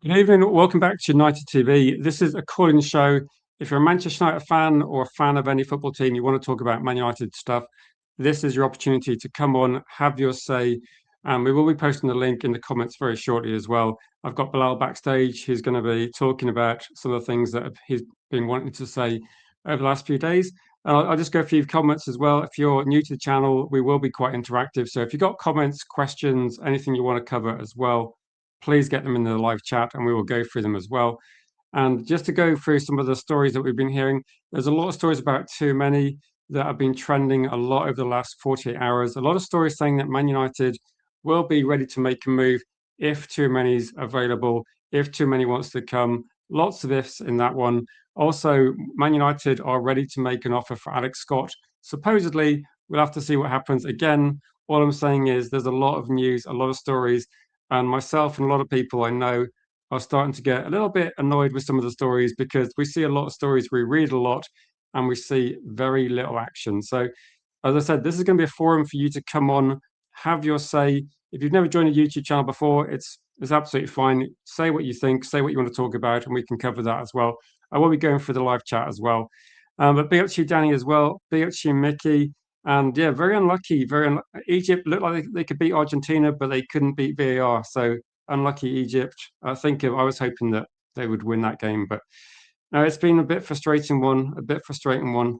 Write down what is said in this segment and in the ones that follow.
Good evening. Welcome back to United TV. This is a call-in show. If you're a Manchester United fan or a fan of any football team, you want to talk about Man United stuff, this is your opportunity to come on, have your say. And we will be posting the link in the comments very shortly as well. I've got Bilal backstage. He's going to be talking about some of the things that he's been wanting to say over the last few days. And I'll just go a few comments as well. If you're new to the channel, we will be quite interactive. So if you've got comments, questions, anything you want to cover as well, please get them in the live chat and we will go through them as well. And just to go through some of the stories that we've been hearing, there's a lot of stories about Tchouameni that have been trending a lot over the last 48 hours. A lot of stories saying that Man United will be ready to make a move if Tchouameni's available, if Tchouameni wants to come. Lots of ifs in that one. Also, Man United are ready to make an offer for Alex Scott. Supposedly, we'll have to see what happens. Again, all I'm saying is there's a lot of news, a lot of stories, and myself and a lot of people I know are starting to get a little bit annoyed with some of the stories because we see a lot of stories, we read a lot, and we see very little action. So, as I said, this is going to be a forum for you to come on, have your say. If you've never joined a YouTube channel before, it's absolutely fine. Say what you think, say what you want to talk about, and we can cover that as well. I will be going through the live chat as well. But big up to you, Danny, as well. Big up to you, Mickey. And yeah, very unlucky. Egypt looked like they could beat Argentina, but they couldn't beat VAR. So unlucky Egypt. I was hoping that they would win that game, but no, it's been a bit frustrating one, a bit frustrating one.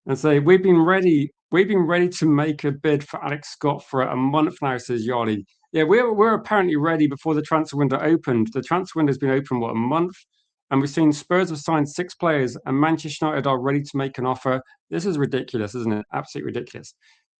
And so we've been ready to make a bid for Alex Scott for a month now, says Yarley. Yeah, we're apparently ready before the transfer window opened. The transfer window has been open, what, a month? And we've seen Spurs have signed 6 players and Manchester United are ready to make an offer. This is ridiculous, isn't it? Absolutely ridiculous.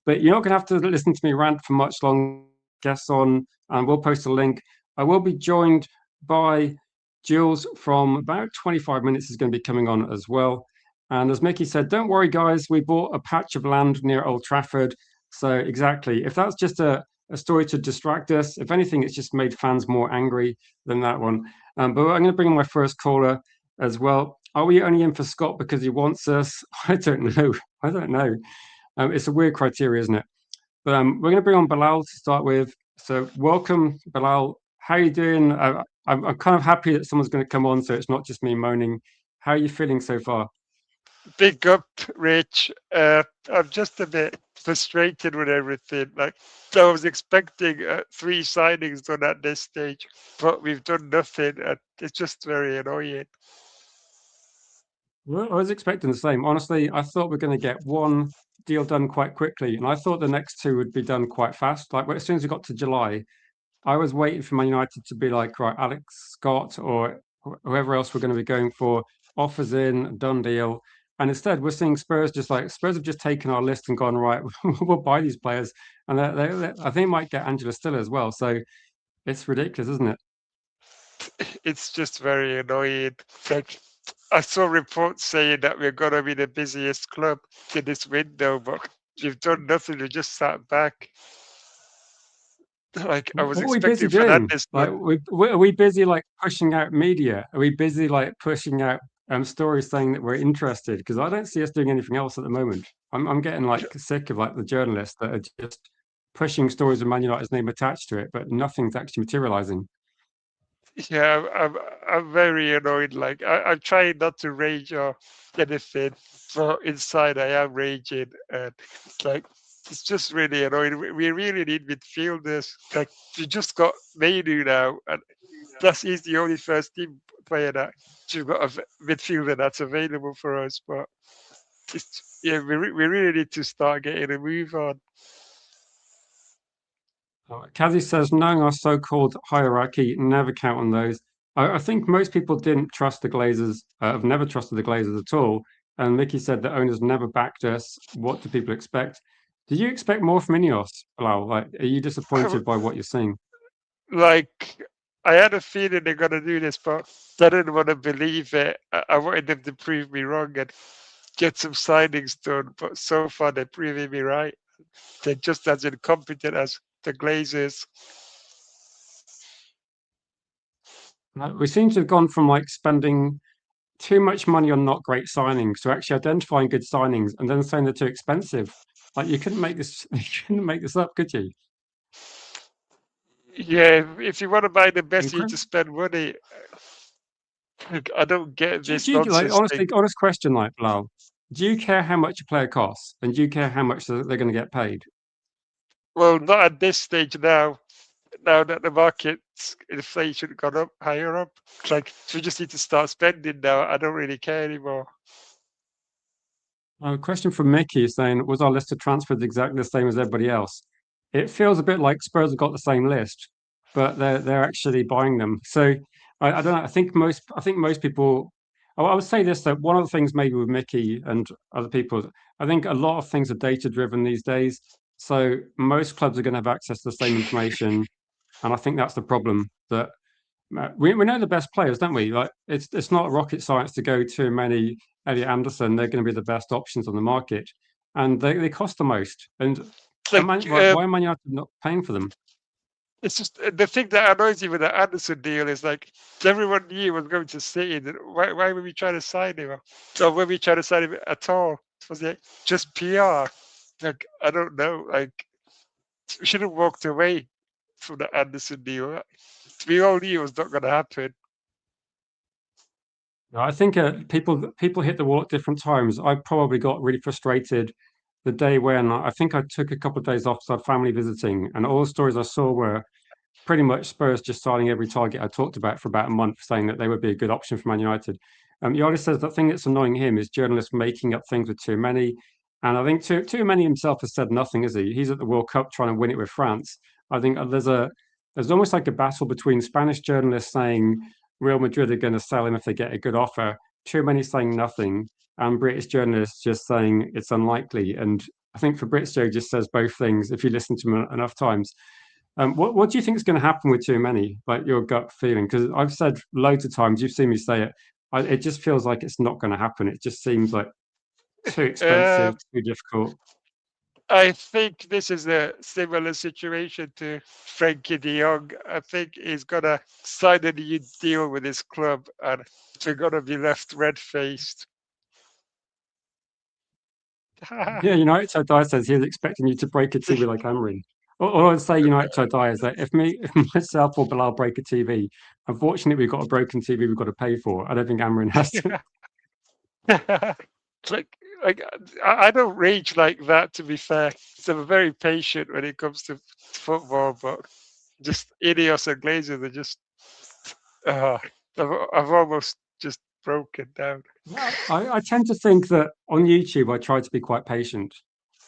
But you're not going to have to listen to me rant for much longer. Guests on, and we'll post a link. I will be joined by Jules from about 25 minutes is going to be coming on as well. And as Mickey said, don't worry, guys, we bought a patch of land near Old Trafford. So, exactly, if that's just a story to distract us, if anything, it's just made fans more angry than that one. But I'm going to bring on my first caller as well. Are we only in for Scott because he wants us? I don't know. I don't know. It's a weird criteria, isn't it? But we're going to bring on Bilal to start with. So, welcome, Bilal. How are you doing? I'm kind of happy that someone's going to come on, so it's not just me moaning. How are you feeling so far? Big up, Rich. I'm just a bit frustrated with everything. Like, I was expecting 3 signings done at this stage, but we've done nothing, and it's just very annoying. Well, I was expecting the same. Honestly, I thought we are going to get one deal done quite quickly, and I thought the next two would be done quite fast. Like as soon as we got to July, I was waiting for Man United to be like, right, Alex Scott or whoever else we're going to be going for, offers in, done deal. And instead, we're seeing Spurs have just taken our list and gone, right, we'll buy these players. And I think might get Angela Stiller as well. So it's ridiculous, isn't it? It's just very annoying. Like, I saw reports saying that we're going to be the busiest club in this window, but we've done nothing. We just sat back. Like, I was What are we busy expecting doing? Fernandez Like, done. are we busy like pushing out media? Are we busy like pushing out stories saying that we're interested? Because I don't see us doing anything else at the moment. I'm getting like sick of like the journalists that are just pushing stories with Man United's name attached to it, but nothing's actually materializing. Yeah, I'm very annoyed. Like, I'm trying not to rage or anything, but inside I am raging, and like it's just really annoying. We really need midfielders. Like, we just got Mainu now, and he's the only first team player that you've got a midfielder that's available for us. But yeah, we really need to start getting a move on. Kazi says, knowing our so-called hierarchy, never count on those. I think most people didn't trust the Glazers, have never trusted the Glazers at all. And Mickey said the owners never backed us. What do people expect? Did you expect more from Ineos, Bilal? Like, are you I, disappointed by what you're seeing? like, I had a feeling they're gonna do this, but I didn't want to believe it. I wanted them to prove me wrong and get some signings done, but so far they're proving me right. They're just as incompetent as the Glazers. We seem to have gone from like spending too much money on not great signings to actually identifying good signings and then saying they're too expensive. Like you couldn't make this, you couldn't make this up, could you? Yeah, if you want to buy the best, you need to Incredible. spend money. Like, I don't get Do this you like nonsense thing. honestly, honest question, like Bilal? Do you care how much a player costs, and do you care how much they're going to get paid? Well, not at this stage now. Now that the market's inflation gone up higher up, it's like we just need to start spending now. I don't really care anymore. A question from Mickey saying, "Was our list of transfers exactly the same as everybody else?" It feels a bit like Spurs have got the same list, but they're actually buying them. So I don't know. I think most people. I would say this, that one of the things maybe with Mickey and other people, I think a lot of things are data driven these days. So most clubs are going to have access to the same information, and I think that's the problem. That we know the best players, don't we? Like it's not rocket science to go to many Elliot Anderson. They're going to be the best options on the market, and they cost the most. And It's like why am Man United not paying for them? it's just the thing that annoys me with the Anderson deal is like everyone knew he was going to City. Then why were we trying to sign him? Or were we trying to sign him at all? Was it just PR? Like I don't know. Like we should have walked away from the Anderson deal. We all knew it was not going to happen. I think people hit the wall at different times. I probably got really frustrated the day when I think I took a couple of days off to have family visiting, and all the stories I saw were pretty much Spurs just signing every target I talked about for about a month, saying that they would be a good option for Man United. Yari says the thing that's annoying him is journalists making up things with too many. And I think too many himself has said nothing, is he? He's at the World Cup trying to win it with France. I think there's almost like a battle between Spanish journalists saying Real Madrid are going to sell him if they get a good offer, too many saying nothing, and British journalists just saying it's unlikely. And I think Fabrizio just says both things if you listen to him enough times. What do you think is going to happen with too many? Like your gut feeling? Because I've said loads of times, you've seen me say it. It just feels like it's not going to happen. It just seems like too Uh, expensive, too difficult. I think this is a similar situation to Frankie de Jong. I think he's gonna sign a new deal with his club, and we're gonna be left red-faced. Yeah, United to die says he's expecting you to break a TV like Amrin. All I'd say, United to die, is that if myself or Bilal break a TV, unfortunately we've got a broken TV we've got to pay for. I don't think Amrin has to. It's like I don't rage like that. To be fair, so I'm very patient when it comes to football, but just Ineos and Glazers are just uh, I've almost just broken down. Yeah, I tend to think that on YouTube I try to be quite patient.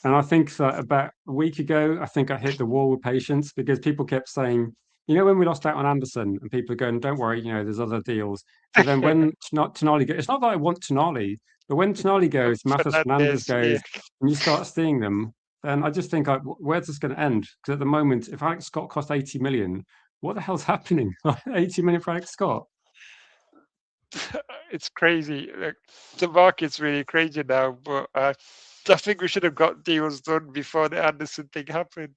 And I think that about a week ago, I think I hit the wall with patience because people kept saying, when we lost out on Anderson, and people are going, don't worry, there's other deals. But then when Tonali goes, it's not that I want Tonali, but when Tonali goes, Matheus Fernandes Fernandez, yeah. goes, and you start seeing them, then I just think, where's this going to end? Because at the moment, if Alex Scott cost 80 million, what the hell's happening? 80 million for Alex Scott? It's crazy. Like the market's really crazy now, but I think we should have got deals done before the Anderson thing happened.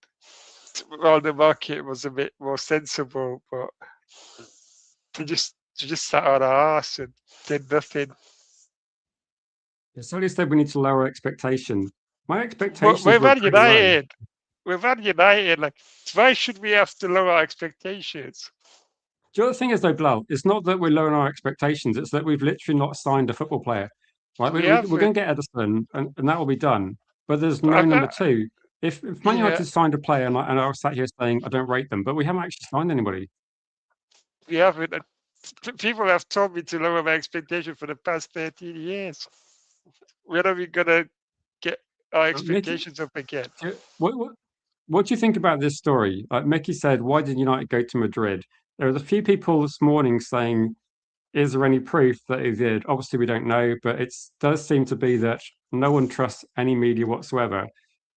Well, the market was a bit more sensible, but to just sat on our ass and did nothing. Somebody said we need to lower expectation. My But expectations we're were Man pretty low. United. We're Man United. Like, why should we have to lower our expectations? Do you know the thing is though, Blau? It's not that we're lowering our expectations. It's that we've literally not signed a football player. Right? We We're going haven't. to get Edison, and that will be done. But there's But no number two. If Man yeah, United signed a player, and I was sat here saying I don't rate them, but we haven't actually signed anybody. we haven't. And people have told me to lower my expectation for the past 13 years. When are we gonna get our Mickey, expectations up again? what do you think about this story? Like Mickey said, why did United go to Madrid? There was a few people this morning saying, is there any proof that he did? Obviously, we don't know, but it does seem to be that no one trusts any media whatsoever.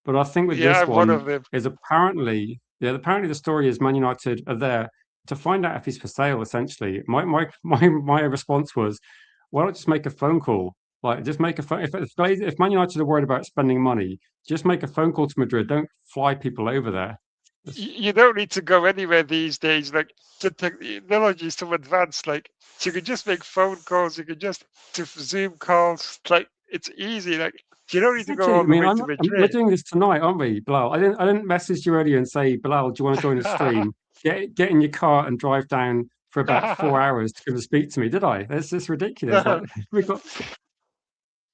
But I think with Yeah, this I'm one one of them. is apparently the story is Man United are there to find out if he's for sale. Essentially, my response was, why not just make a phone call? Like, just make a phone. If Man United are worried about spending money, just make a phone call to Madrid. Don't fly people over there. You don't need to go anywhere these days. Like the technology is so advanced. Like you can just make phone calls. You can just do Zoom calls. Like it's easy. Like you don't need to go Exactly. all I the mean, way to we're Madrid. doing this tonight, aren't we, Bilal? I didn't message you earlier and say, Bilal, do you want to join the stream? get in your car and drive down for about 4 hours to come and speak to me, did I? That's just ridiculous. Like we got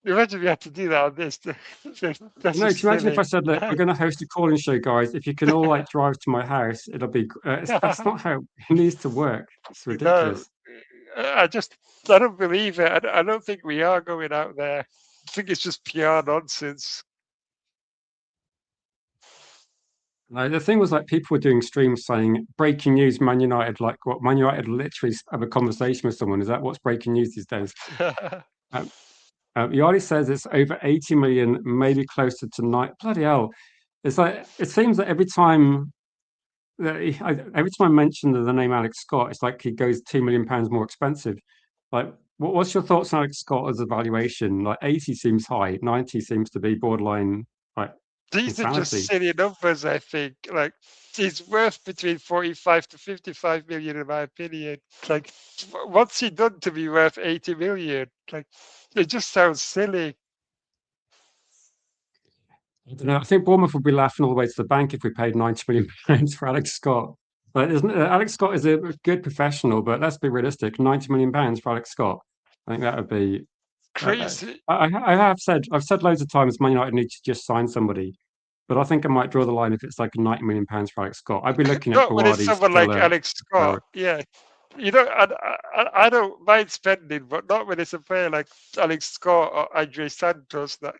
Imagine we had to do that on this. That's no. Can just you imagine if silly. I said, "Look, we're going to host a calling show, guys. If you can all like drive to my house, it'll be." That's not how it needs to work. It's No, ridiculous. I don't believe it. I don't think we are going out there. I think it's just pure nonsense. No, the thing was like people were doing streams saying breaking news, Man United. Like what Man United literally have a conversation with someone. Is that what's breaking news these days? Um, Yardley says it's over 80 million, maybe closer to nine. Bloody hell! It's like it seems that every time I mention the name Alex Scott, it's like he goes £2 million more expensive. Like, what's your thoughts on Alex Scott as a valuation? Like, 80 seems high, 90 seems to be borderline like These are just insanity. silly numbers, I think. Like, he's worth between 45 to 55 million, in my opinion. Like, what's he done to be worth 80 million? Like, it just sounds silly. I don't know. I think Bournemouth would be laughing all the way to the bank if we paid £90 million for Alex Scott. But isn't Alex Scott is a good professional, but let's be realistic. £90 million for Alex Scott. I think that would be. Crazy. I've said loads of times Man United need to just sign somebody, but I think I might draw the line if it's like £90 million for Alex Scott. I'd be looking at Not when it's Buwadi, someone like Spiller. Alex Scott. Yeah. You know, I don't mind spending, but not when it's a player like Alex Scott or Andre Santos. That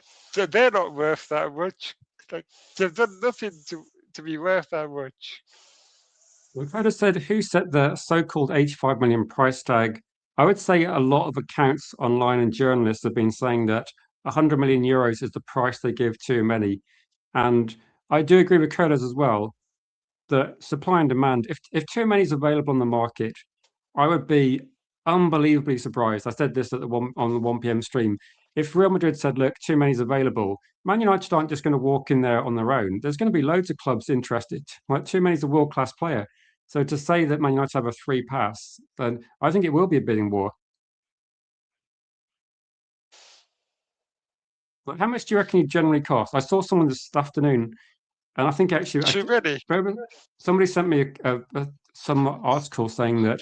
they're not worth that much. Like, they've done nothing to be worth that much. If I'd have said who set the so-called 85 million price tag, I would say a lot of accounts online and journalists have been saying that 100 million euros is the price they give Tchouameni. And I do agree with Curtis as well. The supply and demand. If too many is available on the market, I would be unbelievably surprised. I said this at the one on the 1 p.m. stream. If Real Madrid said, "Look, too many is available," Man United aren't just going to walk in there on their own. There's going to be loads of clubs interested. Like too many is a world class player. So to say that Man United have a free pass, then I think it will be a bidding war. But how much do you reckon he generally cost? I saw someone this afternoon, and I think actually, Too many. somebody sent me some article saying that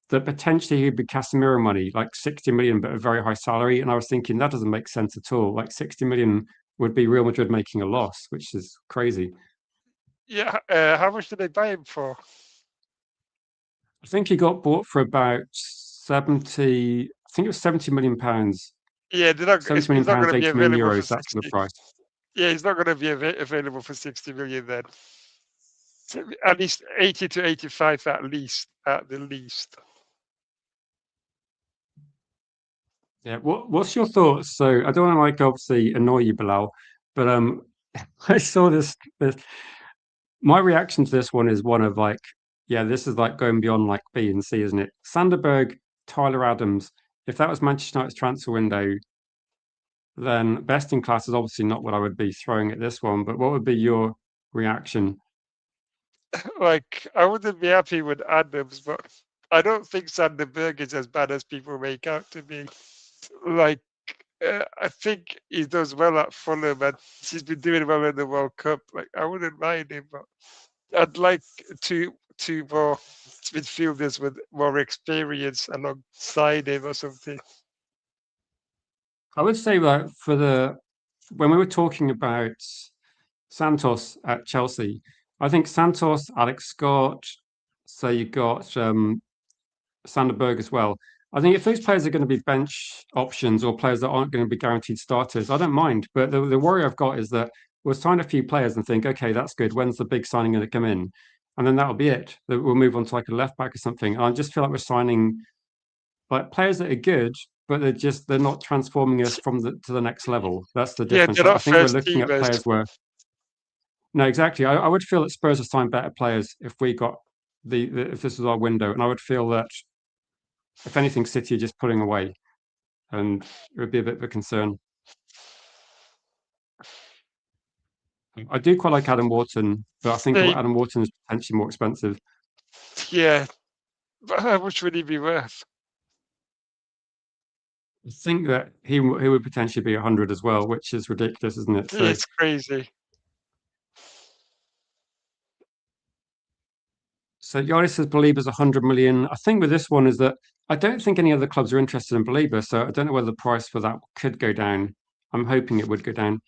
potentially he'd be Casemiro money, like 60 million, but a very high salary. And I was thinking that doesn't make sense at all. Like 60 million would be Real Madrid making a loss, which is crazy. Yeah. How much did they buy him for? I think he got bought for about 70, I think it was £70 million, Yeah, £70 million he's not pounds, going to be 80 million available for euros. That's the 60. price. Yeah, he's not going to be available for 60 million then. At least 80 to 85 at least, at the least. Yeah. What's your thoughts? So I don't want to like obviously annoy you, Bilal, but I saw this. My reaction to this one is one of like, yeah, this is like going beyond like B and C, isn't it? Sanderberg, Tyler Adams. If that was Manchester United's transfer window, then best in class is obviously not what I would be throwing at this one. But what would be your reaction? Like, I wouldn't be happy with Adams, but I don't think Sanderberg is as bad as people make out to be. Like, I think he does well at Fulham, and he's been doing well in the World Cup. Like, I wouldn't mind him, but I'd like two more midfielders with more experience alongside him or something. I would say that for the when we were talking about Santos at Chelsea, I think Santos, Alex Scott, so you got Sanderberg as well. I think if those players are going to be bench options or players that aren't going to be guaranteed starters, I don't mind. But the worry I've got is that we'll sign a few players and think, okay, that's good. When's the big signing going to come in? And then that'll be it. We'll move on to like a left back or something. And I just feel like we're signing like players that are good, but they're not transforming us from to the next level. That's the Yeah, difference. they're I not think we're first looking at teamers. players where no, exactly. I would feel that Spurs have signed better players if we got if this was our window, and I would feel that if anything, City are just pulling away, and it would be a bit of a concern. I do quite like Adam Wharton, but I think Same. Adam Wharton is potentially more expensive. Yeah, but how much would he be worth? I think that he would potentially be 100 as well, which is ridiculous, isn't it? So It's crazy. So Yaris says Belieber's 100 million. I think with this one is that I don't think any other clubs are interested in Belieber, so I don't know whether the price for that could go down. I'm hoping it would go down.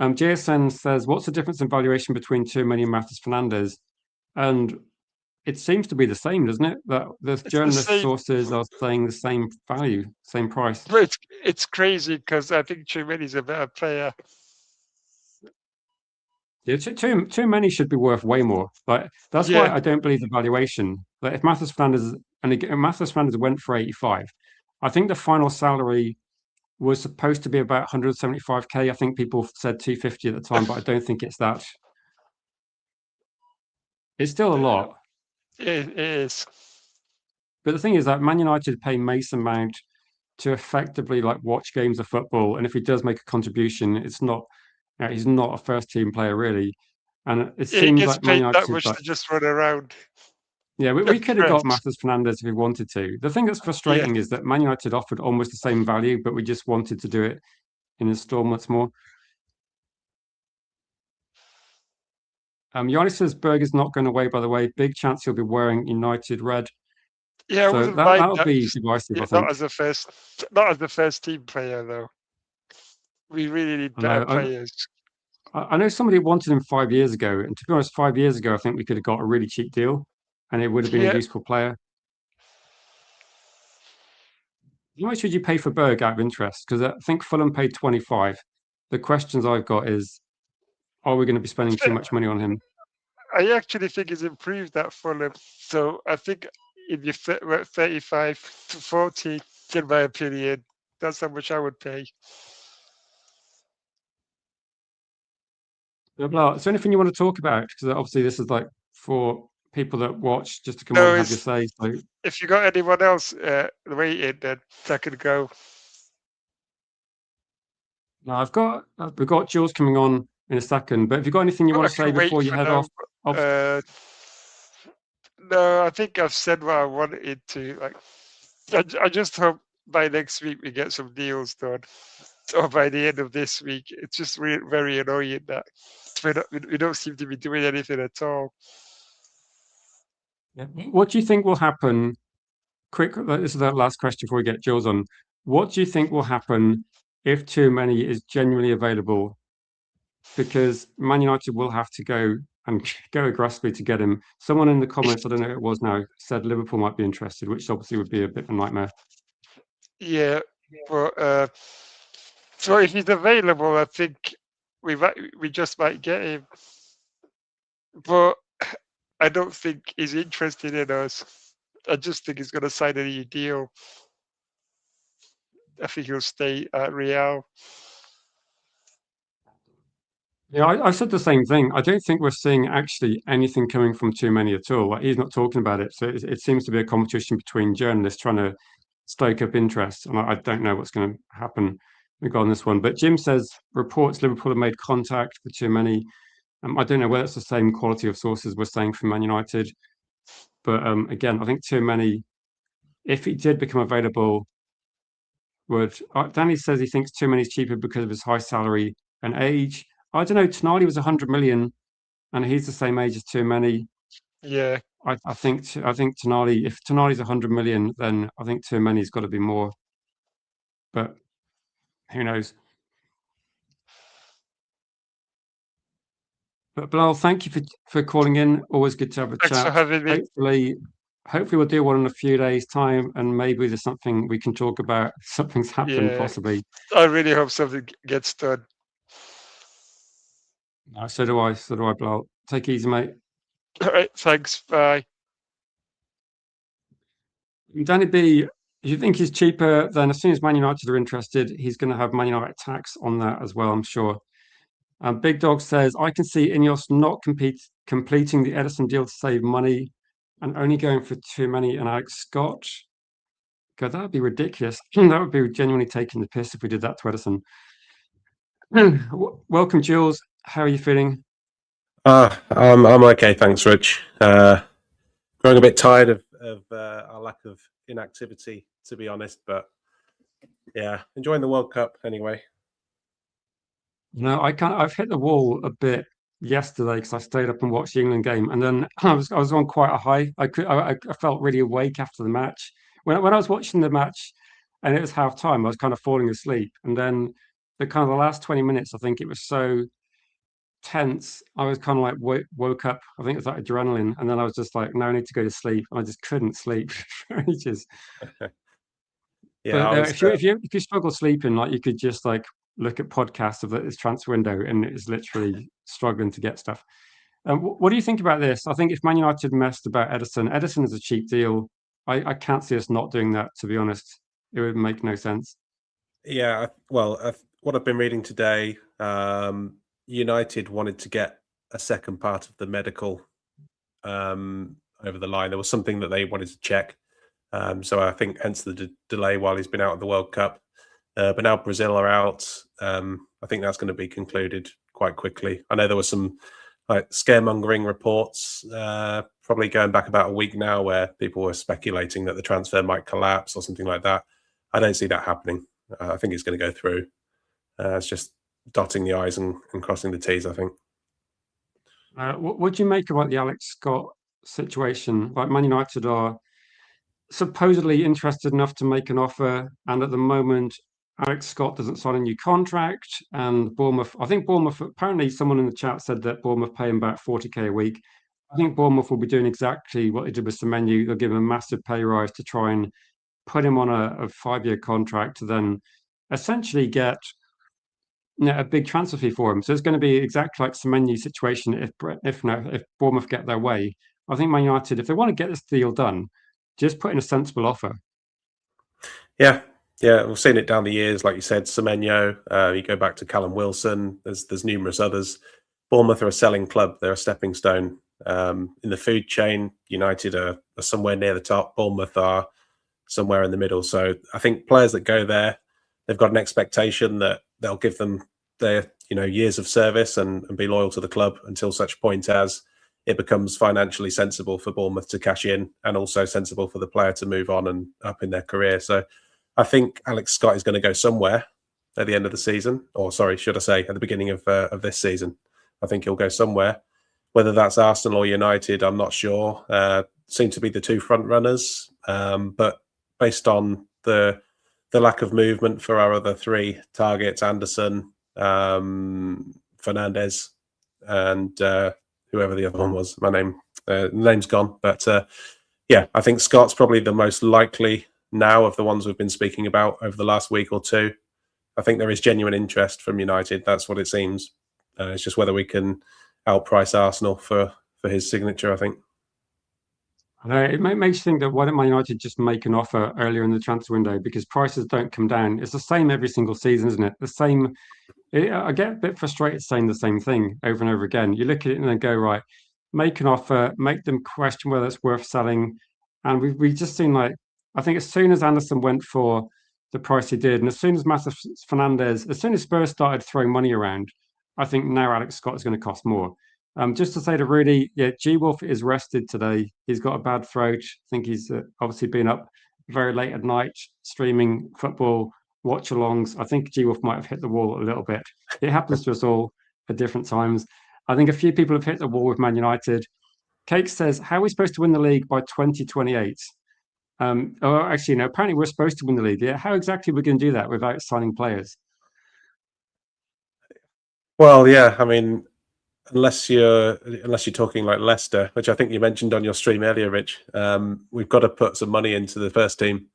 JSN says, what's the difference in valuation between Tchouameni and Matheus Fernandes? And it seems to be the same, doesn't it? That the It's the journalist same, sources are saying the same value, same price. but it's crazy because I think Tchouameni is a better player. Yeah, too many should be worth way more. But that's why Yeah, I don't believe the valuation. Like if Matheus Fernandes Matheus Fernandes went for 85, I think the final salary was supposed to be about 175k. I think people said 250 at the time, but I don't think it's that. It's still a lot. it is. But the thing is that Man United pay Mason Mount to effectively like watch games of football, and if he does make a contribution, it's not. He's not a first team player really, and it He seems gets like Man paid that United much like to just run around yeah, we and could have got press. Matheus Fernandes if we wanted to. The thing that's Yeah, frustrating is that Man United offered almost the same value, but we just wanted to do it in installments more. Yannis says Berger's not going away, by the way. Big chance he'll be wearing United red. yeah, I So wouldn't mind that'll that. be Just divisive, I yeah, think. not as the first team player though. We really need I better know. players. I know somebody wanted him 5 years ago, and to be honest, 5 years ago, I think we could have got a really cheap deal, and it would have been a Yeah, useful player. How much would you pay for Berg out of interest? Because I think Fulham paid 25. The questions I've got is, are we going to be spending too much money on him? I actually think he's improved that Fulham. So I think if you were 35 to 40, in my opinion, that's how much I would pay. Is there anything you want to talk about? Because obviously this is like for people that watch, just to come on No, and have your it's say. So if you got anyone else waiting, then I could go. now we've got Jules coming on in a second. But have you got anything you want I to say can wait before you for head off? now. No, I think I've said what I wanted to. Like, I just hope by next week we get some deals done, or by the end of this week. It's just very annoying that we don't seem to be doing anything at all. Yeah. What do you think will happen? Quick, this is the last question before we get Jules on. What do you think will happen if Tchouameni is genuinely available? Because Man United will have to go and go aggressively to get him. Someone in the comments, I don't know who it was now, said Liverpool might be interested, which obviously would be a bit of a nightmare. Yeah, but so if he's available, I think we just might get him. But I don't think he's interested in us. I just think he's going to sign a new deal. I think he'll stay at Real. Yeah, I said the same thing. I don't think we're seeing actually anything coming from Tchouameni at all. Like he's not talking about it, so it seems to be a competition between journalists trying to stoke up interest. And I don't know what's going to happen regarding this one. But Jim says reports Liverpool have made contact with Tchouameni. I don't know whether it's the same quality of sources we're saying from Man United, but again, I think Tchouameni, if he did become available, would Danny says he thinks Tchouameni is cheaper because of his high salary and age. I don't know. Tonali was 100 million and he's the same age as Tchouameni. Yeah, I think Tonali, if Tonali's 100 million, then I think Tchouameni's got to be more. But who knows? But Bilal, thank you for calling in. Always good to have a thanks for chat. having me. Hopefully we'll do one in a few days' time, and maybe there's something we can talk about. Something's happened, Yeah, possibly. I really hope something gets done. So do I. So do I, Bilal. Take it easy, mate. All right, thanks. Bye. Danny B, if you think he's cheaper, then as soon as Man United are interested, he's going to have Man United tax on that as well, I'm sure. Big Dog says, I can see Ineos not completing the Edison deal to save money and only going for Tchouameni and Alex Scott. God, that would be ridiculous. That would be genuinely taking the piss if we did that to Edison. Welcome, Jules. How are you feeling? I'm okay, thanks, Rich. Growing a bit tired of our lack of inactivity, to be honest, but yeah, enjoying the World Cup anyway. No, I've hit the wall a bit yesterday because I stayed up and watched the England game, and then I was on quite a high. I felt really awake after the match. When I was watching the match, and it was half time, I was kind of falling asleep, and then the last 20 minutes, I think it was so tense. I was kind of like woke up. I think it was like adrenaline, and then I was just like, no, I need to go to sleep. I just couldn't sleep for ages. Yeah, But I was. if you struggle sleeping, like you could just like look at podcasts of this transfer window, and it's literally struggling to get stuff. What do you think about this? I think if Man United messed about Edison is a cheap deal. I can't see us not doing that. To be honest, it would make no sense. Yeah, well, what I've been reading today, United wanted to get a second part of the medical over the line. There was something that they wanted to check. So I think hence the delay while he's been out of the World Cup. But now Brazil are out. I think that's going to be concluded quite quickly. I know there was some like scaremongering reports, probably going back about a week now, where people were speculating that the transfer might collapse or something like that. I don't see that happening. I think it's going to go through. It's just dotting the I's and crossing the T's, I think. What do you make about the Alex Scott situation? Like Man United are supposedly interested enough to make an offer, and at the moment, Alex Scott doesn't sign a new contract, and Bournemouth. I think Bournemouth. Apparently, someone in the chat said that Bournemouth pay him about 40k a week. I think Bournemouth will be doing exactly what they did with Semenyo. They'll give him a massive pay rise to try and put him on a 5-year contract to then essentially get a big transfer fee for him. So it's going to be exactly like Semenyo's situation if Bournemouth get their way. I think Man United, if they want to get this deal done, just put in a sensible offer. Yeah, we've seen it down the years, like you said, Semenyo. You go back to Callum Wilson. There's numerous others. Bournemouth are a selling club. They're a stepping stone in the food chain. United are somewhere near the top. Bournemouth are somewhere in the middle. So I think players that go there, they've got an expectation that they'll give them their years of service and be loyal to the club until such point as it becomes financially sensible for Bournemouth to cash in, and also sensible for the player to move on and up in their career. So I think Alex Scott is going to go somewhere at the end of the season, or sorry, should I say at the beginning of this season. I think he'll go somewhere. Whether that's Arsenal or United, I'm not sure. Seem to be the two front runners, but based on the lack of movement for our other three targets, Anderson, Fernandez, and whoever the other one was, name's gone. But yeah, I think Scott's probably the most likely now of the ones we've been speaking about over the last week or two. I think there is genuine interest from United. That's what it seems. It's just whether we can outprice Arsenal for his signature, I think. It makes you think that why don't Man United just make an offer earlier in the transfer window, because prices don't come down. It's the same every single season, isn't it? The same. I get a bit frustrated saying the same thing over and over again. You look at it and then go, right, make an offer, make them question whether it's worth selling. And we've just seen, like, I think as soon as Anderson went for the price he did, and as soon as Fernandez, as soon as Spurs started throwing money around, I think now Alex Scott is going to cost more. Just to say to Rudy, yeah, G Wolf is rested today. He's got a bad throat. I think he's obviously been up very late at night streaming football watch-alongs. I think G Wolf might have hit the wall a little bit. It happens to us all at different times. I think a few people have hit the wall with Man United. Cake says, how are we supposed to win the league by 2028? Actually, no, apparently we're supposed to win the league. Yeah, how exactly are we going to do that without signing players? Well, yeah, I mean, unless you're talking like Leicester, which I think you mentioned on your stream earlier, Rich, we've got to put some money into the first team.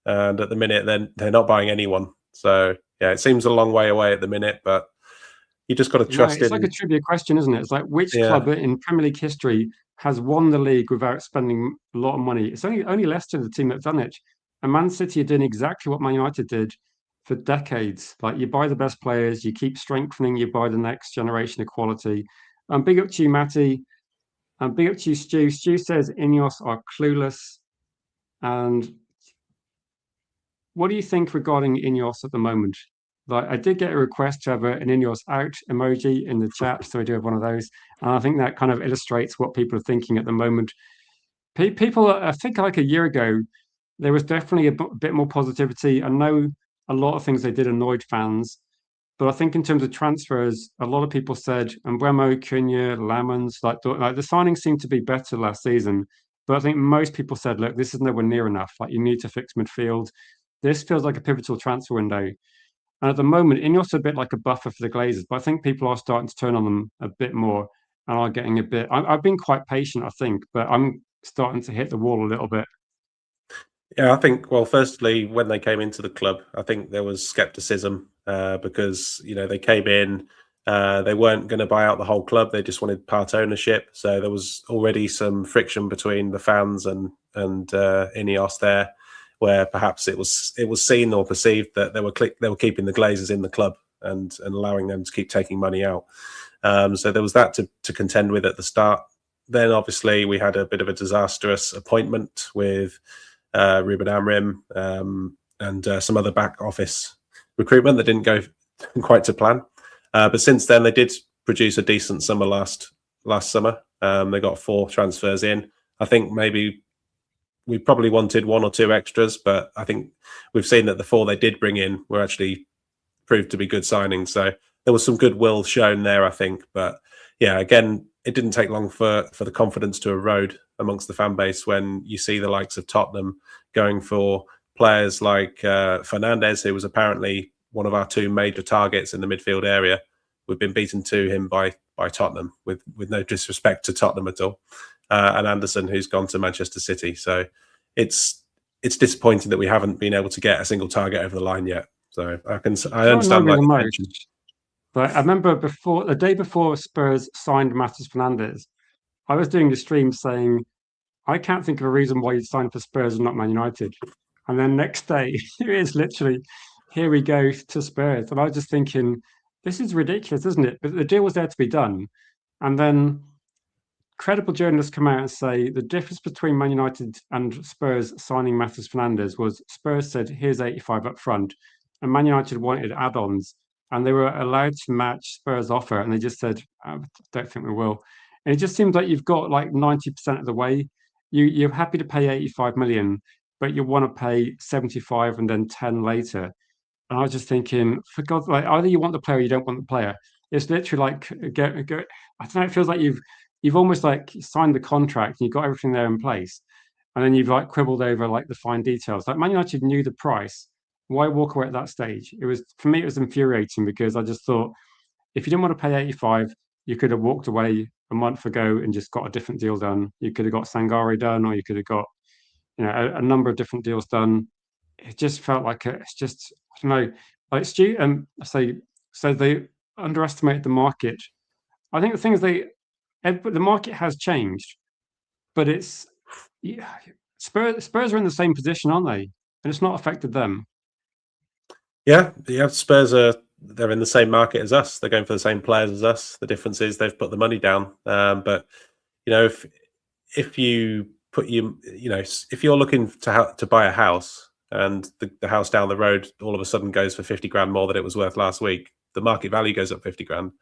And at the minute, then they're not buying anyone. So yeah, it seems a long way away at the minute, but you just got to trust It's like a trivia question, isn't it? It's like which club in Premier League history has won the league without spending a lot of money? It's only Leicester, the team that's done it. And Man City are doing exactly what Man United did for decades. Like you buy the best players, you keep strengthening, you buy the next generation of quality. Big up to you, Matty. And big up to you, Stu. Stu says Ineos are clueless. And what do you think regarding Ineos at the moment? Like, I did get a request to have an Ineos out emoji in the chat, so I do have one of those, and I think that kind of illustrates what people are thinking at the moment. People, I think, like a year ago, there was definitely a bit more positivity. I know a lot of things they did annoyed fans, But I think in terms of transfers, a lot of people said Mbeumo, Cunha, Lamans, like the signings seemed to be better last season. But I think most people said, look, this is nowhere near enough. Like you need to fix midfield. This feels like a pivotal transfer window. And at the moment, Ineos are a bit like a buffer for the Glazers, but I think people are starting to turn on them a bit more and are getting a bit. I've been quite patient, I think, but I'm starting to hit the wall a little bit. Yeah, I think, well, firstly, when they came into the club, I think there was skepticism because, they came in, they weren't going to buy out the whole club. They just wanted part ownership. So there was already some friction between the fans and Ineos there, where perhaps it was seen or perceived that they were keeping the Glazers in the club and allowing them to keep taking money out. So there was that to contend with at the start. Then obviously we had a bit of a disastrous appointment with Ruben Amorim and some other back office recruitment that didn't go quite to plan. But since then, they did produce a decent summer last summer. They got 4 transfers in. I think maybe we probably wanted 1 or 2 extras, but I think we've seen that the 4 they did bring in were actually proved to be good signings. So there was some goodwill shown there, I think. But yeah, again, it didn't take long for the confidence to erode amongst the fan base when you see the likes of Tottenham going for players like Fernandes, who was apparently one of our 2 major targets in the midfield area. We've been beaten to him by Tottenham, with no disrespect to Tottenham at all, and Anderson, who's gone to Manchester City. So it's disappointing that we haven't been able to get a single target over the line yet. So I understand like the tension. But I remember the day before Spurs signed Matheus Fernandes, I was doing the stream saying, I can't think of a reason why you'd sign for Spurs and not Man United. And then next day, it is literally, here we go to Spurs. And I was just thinking, this is ridiculous, isn't it? But the deal was there to be done. And then credible journalists come out and say the difference between Man United and Spurs signing Matheus Fernandes was Spurs said, here's 85 up front. And Man United wanted add-ons. And they were allowed to match Spurs' offer. And they just said, I don't think we will. And it just seems like you've got like 90% of the way. You're happy to pay 85 million, but you want to pay 75 and then 10 later. And I was just thinking, for God's sake, either you want the player or you don't want the player. It's literally like, I don't know, it feels like you've almost like signed the contract and you've got everything there in place. And then you've like quibbled over like the fine details. Like Man United knew the price. Why walk away at that stage? For me, it was infuriating because I just thought, if you didn't want to pay 85, you could have walked away a month ago and just got a different deal done. You could have got Sangare done, or you could have got, a number of different deals done. It just felt like it's just, I don't know, like Stu so they underestimated the market. I think the thing is the market has changed, but Spurs are in the same position, aren't they? And it's not affected them. Yeah, Spurs they're in the same market as us. They're going for the same players as us. The difference is they've put the money down. But if you put if you're looking to buy a house and the house down the road all of a sudden goes for 50 grand more than it was worth last week, the market value goes up 50 grand. And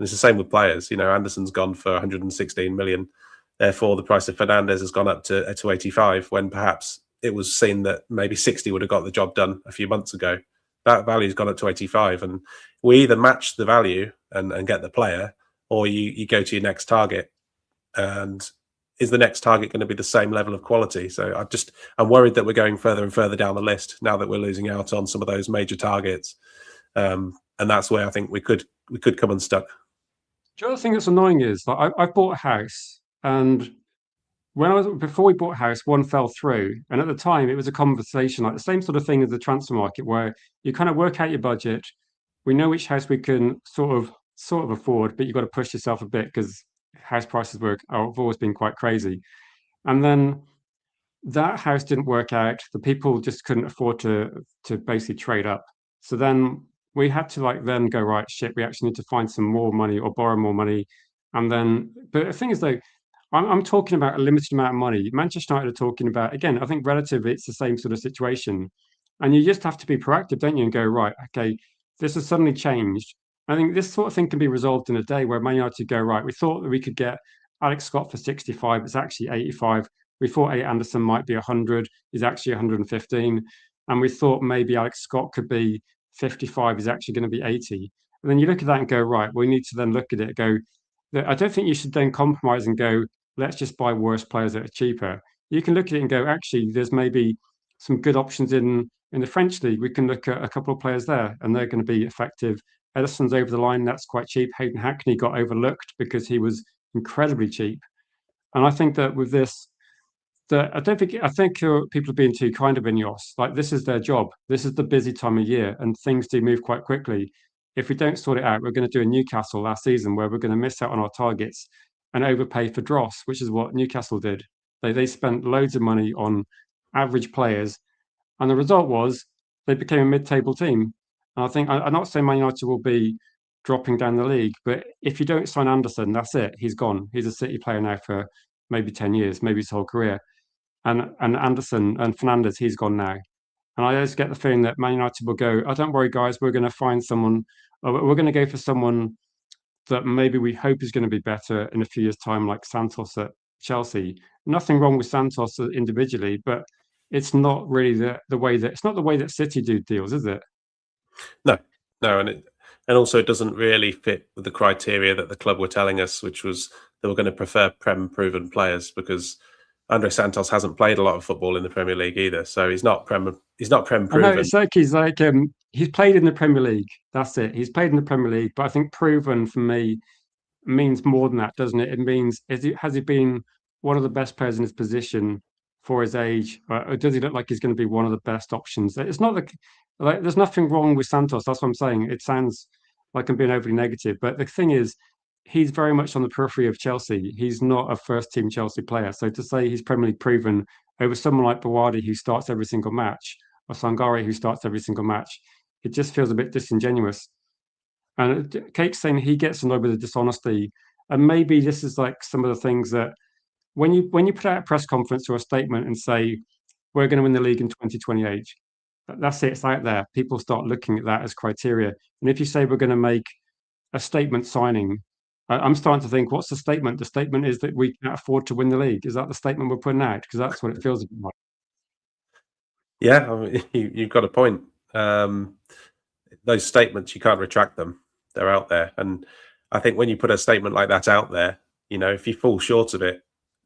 it's the same with players. Anderson's gone for 116 million. Therefore, the price of Fernandes has gone up to 85, when perhaps it was seen that maybe 60 would have got the job done a few months ago. That value's gone up to 85, and we either match the value and get the player, or you go to your next target. And is the next target going to be the same level of quality? So I'm worried that we're going further and further down the list now that we're losing out on some of those major targets. And that's where I think we could come unstuck. The other thing that's annoying is like I bought a house, and before we bought a house, one fell through, and at the time it was a conversation like the same sort of thing as the transfer market, where you kind of work out your budget. We know which house we can sort of afford, but you've got to push yourself a bit because house prices have always been quite crazy. And then that house didn't work out. The people just couldn't afford to basically trade up. So then we had to then go, right, shit, we actually need to find some more money or borrow more money. And then, but the thing is though, I'm talking about a limited amount of money. Manchester United are talking about, again, I think relatively it's the same sort of situation. And you just have to be proactive, don't you? And go, right, okay, this has suddenly changed. I think this sort of thing can be resolved in a day, where Man United go, right, we thought that we could get Alex Scott for 65. It's actually 85. We thought Anderson might be 100. He's actually 115. And we thought maybe Alex Scott could be 55 is actually going to be 80. And then you look at that and go, right, we need to then look at it and go, I don't think you should then compromise and go, let's just buy worse players that are cheaper. You can look at it and go, actually, there's maybe some good options in the French league. We can look at a couple of players there and they're going to be effective. Edison's over the line, that's quite cheap. Hayden Hackney got overlooked because he was incredibly cheap. And I think that with this, I think people are being too kind of Ineos. Like, this is their job. This is the busy time of year, and things do move quite quickly. If we don't sort it out, we're going to do a Newcastle last season where we're going to miss out on our targets and overpay for dross, which is what Newcastle did. They spent loads of money on average players, and the result was they became a mid-table team. And I think I'm not saying Man United will be dropping down the league, but if you don't sign Anderson, that's it. He's gone. He's a City player now for maybe 10 years, maybe his whole career. And Anderson and Fernandes, he's gone now. And I just get the feeling that Man United will go, oh, don't worry, guys, we're going to find someone, we're going to go for someone that maybe we hope is going to be better in a few years' time, like Santos at Chelsea. Nothing wrong with Santos individually, but it's not really the way that City do deals, is it? No, and also it doesn't really fit with the criteria that the club were telling us, which was they were going to prefer Prem-proven players, because Andre Santos hasn't played a lot of football in the Premier League either, so he's not Prem-proven. I know, it's like he's played in the Premier League. That's it. He's played in the Premier League, but I think proven for me means more than that, doesn't it? It means has he been one of the best players in his position for his age, or does he look like he's going to be one of the best options? It's not like there's nothing wrong with Santos. That's what I'm saying. It sounds like I'm being overly negative, but the thing is, he's very much on the periphery of Chelsea. He's not a first-team Chelsea player. So to say he's Premier League proven over someone like Bawardi, who starts every single match, or Sangare, who starts every single match, it just feels a bit disingenuous. And Kate's saying he gets annoyed with the dishonesty. And maybe this is like some of the things that when you put out a press conference or a statement and say, we're going to win the league in 2028, that's it, it's out there. People start looking at that as criteria. And if you say we're going to make a statement signing, I'm starting to think, what's the statement? The statement is that we can't afford to win the league. Is that the statement we're putting out? Because that's what it feels like. Yeah, I mean, you've got a point. Those statements, you can't retract them. They're out there. And I think when you put a statement like that out there, if you fall short of it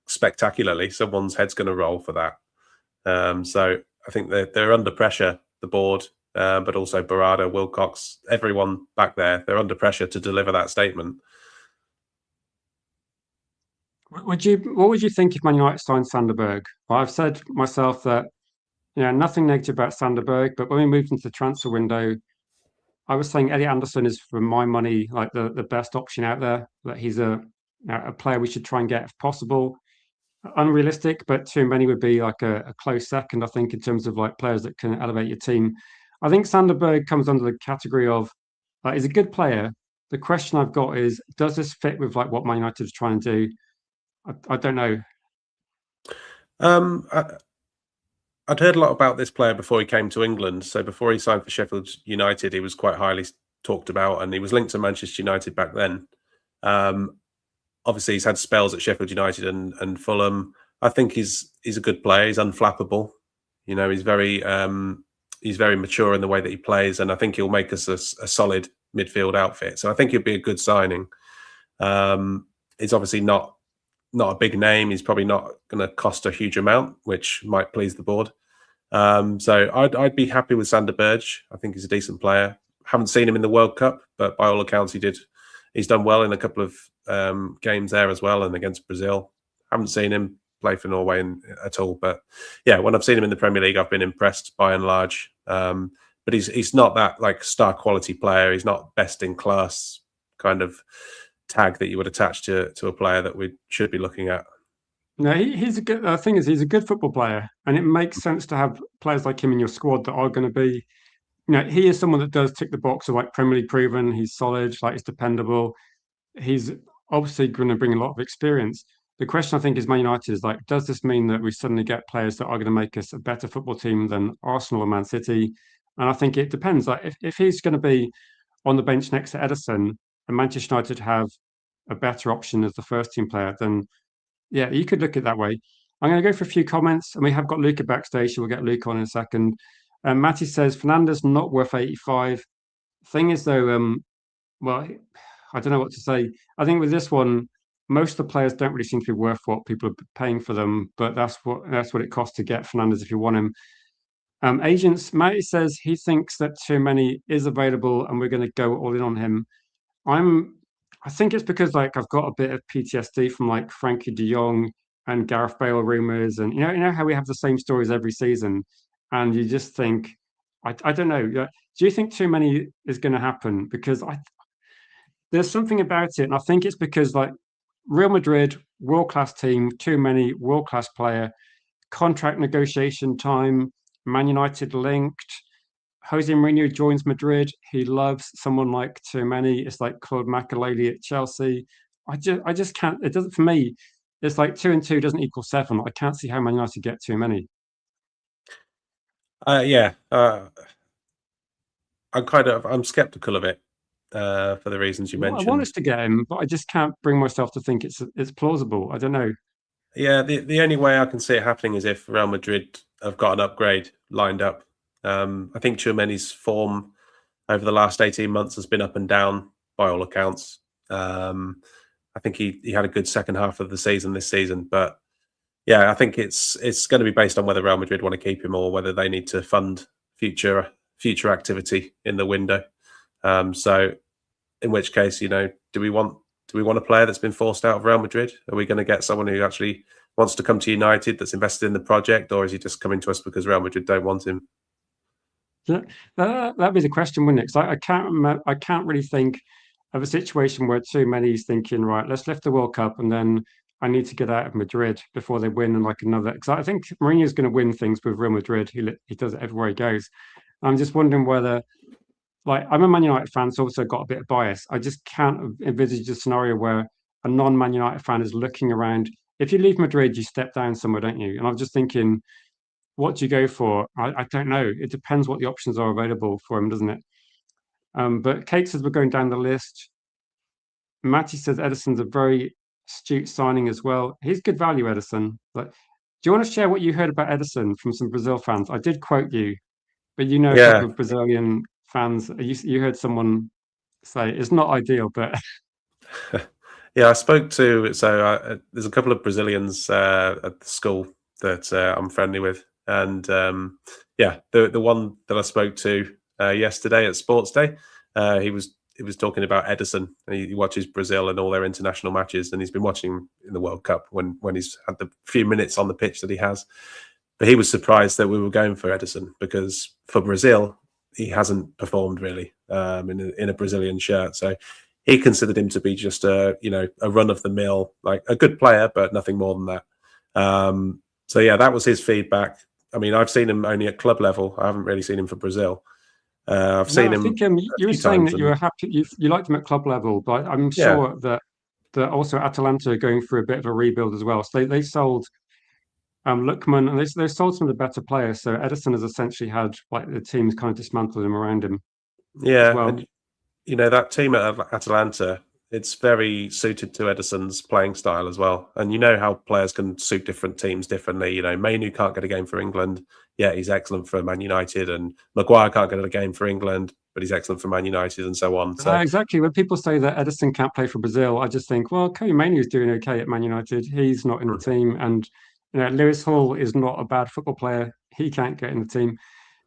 spectacularly, someone's head's going to roll for that. So I think they're under pressure, the board, but also Barada, Wilcox, everyone back there, they're under pressure to deliver that statement. What would you think if Man United signed Sanderberg? Well, I've said myself that, nothing negative about Sanderberg, but when we moved into the transfer window, I was saying Eddie Anderson is, for my money, like the best option out there. That he's a player we should try and get if possible. Unrealistic, but Tchouameni would be like a close second, I think, in terms of like players that can elevate your team. I think Sanderberg comes under the category of he's a good player. The question I've got is, does this fit with like what Man United is trying to do? I don't know. I'd heard a lot about this player before he came to England. So before he signed for Sheffield United, he was quite highly talked about, and he was linked to Manchester United back then. Obviously, he's had spells at Sheffield United and Fulham. I think he's a good player. He's unflappable. He's very mature in the way that he plays, and I think he'll make us a solid midfield outfit. So I think he'll be a good signing. He's obviously not a big name. He's probably not going to cost a huge amount, which might please the board. So I'd be happy with Sander Berge. I think he's a decent player. Haven't seen him in the World Cup, but by all accounts, he's done well in a couple of games there as well, and against Brazil. Haven't seen him play for Norway at all, but yeah, when I've seen him in the Premier League, I've been impressed by and large. But he's not that like star quality player. He's not best in class kind of tag that you would attach to a player that we should be looking at. No, he's a good. The thing is, he's a good football player, and it makes sense to have players like him in your squad that are going to be. He is someone that does tick the box of like Premier League proven. He's solid, like he's dependable. He's obviously going to bring a lot of experience. The question I think is Man United is like, does this mean that we suddenly get players that are going to make us a better football team than Arsenal or Man City? And I think it depends. Like if he's going to be on the bench next to Edison and Manchester United have a better option as the first team player, then yeah, you could look at it that way. I'm going to go for a few comments, and we have got Luca backstage, so we'll get Luca on in a second. Matty says Fernandez not worth 85. Thing is though, well, I don't know what to say. I think with this one, most of the players don't really seem to be worth what people are paying for them, but that's what it costs to get Fernandez if you want him. Agents, Matty says he thinks that Tchouameni is available and we're going to go all in on him. I think it's because like I've got a bit of PTSD from like Frankie de Jong and Gareth Bale rumors, and you know how we have the same stories every season, and you just think, I don't know. Do you think Tchouameni is going to happen? Because there's something about it, and I think it's because like Real Madrid, world class team, Tchouameni, world class player, contract negotiation time, Man United linked. Jose Mourinho joins Madrid. He loves someone like Tchouameni. It's like Claude Makelele at Chelsea. I just can't. It doesn't for me. It's like 2 and 2 doesn't equal 7. I can't see how Man United get Tchouameni. I'm skeptical of it for the reasons you mentioned. I want us to get him, but I just can't bring myself to think it's plausible. I don't know. Yeah, the only way I can see it happening is if Real Madrid have got an upgrade lined up. I think Tchouameni's form over the last 18 months has been up and down by all accounts. I think he had a good second half of the season this season, but yeah, I think it's going to be based on whether Real Madrid want to keep him or whether they need to fund future activity in the window. So, in which case, do we want a player that's been forced out of Real Madrid? Are we going to get someone who actually wants to come to United, that's invested in the project, or is he just coming to us because Real Madrid don't want him? Yeah, that'd be the question, wouldn't it? Because I can't really think of a situation where Tchouameni's thinking, right, let's lift the World Cup, and then I need to get out of Madrid before they win and like another. Because I think Mourinho's going to win things with Real Madrid. He does it everywhere he goes. I'm just wondering whether, like, I'm a Man United fan, so also got a bit of bias. I just can't envisage a scenario where a non-Man United fan is looking around. If you leave Madrid, you step down somewhere, don't you? And I'm just thinking, what do you go for? I don't know. It depends what the options are available for him, doesn't it? But Kate says we're going down the list. Matty says Edison's a very astute signing as well. He's good value, Edison. But do you want to share what you heard about Edison from some Brazil fans? I did quote you, but you know a couple of Brazilian fans. You heard someone say it's not ideal, but yeah, I spoke to. So there's a couple of Brazilians at the school that I'm friendly with, and yeah, the one that I spoke to yesterday at Sports Day, he was talking about Edison. He watches Brazil and all their international matches, and he's been watching in the World Cup when he's had the few minutes on the pitch that he has. But he was surprised that we were going for Edison because for Brazil, he hasn't performed really in a Brazilian shirt. So he considered him to be just a run of the mill, like a good player, but nothing more than that. So yeah, that was his feedback. I mean, I've seen him only at club level. I haven't really seen him for Brazil. I've seen him. I think you were saying that you were happy. You liked him at club level, but I'm sure that also Atalanta are going through a bit of a rebuild as well. So they sold Lookman, and they sold some of the better players. So Edison has essentially had like the team's kind of dismantled him around him. Yeah, as well. and that team at Atalanta, it's very suited to Edison's playing style as well. And you know how players can suit different teams differently. Mainu can't get a game for England. Yeah, he's excellent for Man United, and Maguire can't get a game for England, but he's excellent for Man United, and so on. So exactly. When people say that Edison can't play for Brazil, I just think, well, Tchouameni is doing okay at Man United. He's not in the team, and Lewis Hall is not a bad football player. He can't get in the team.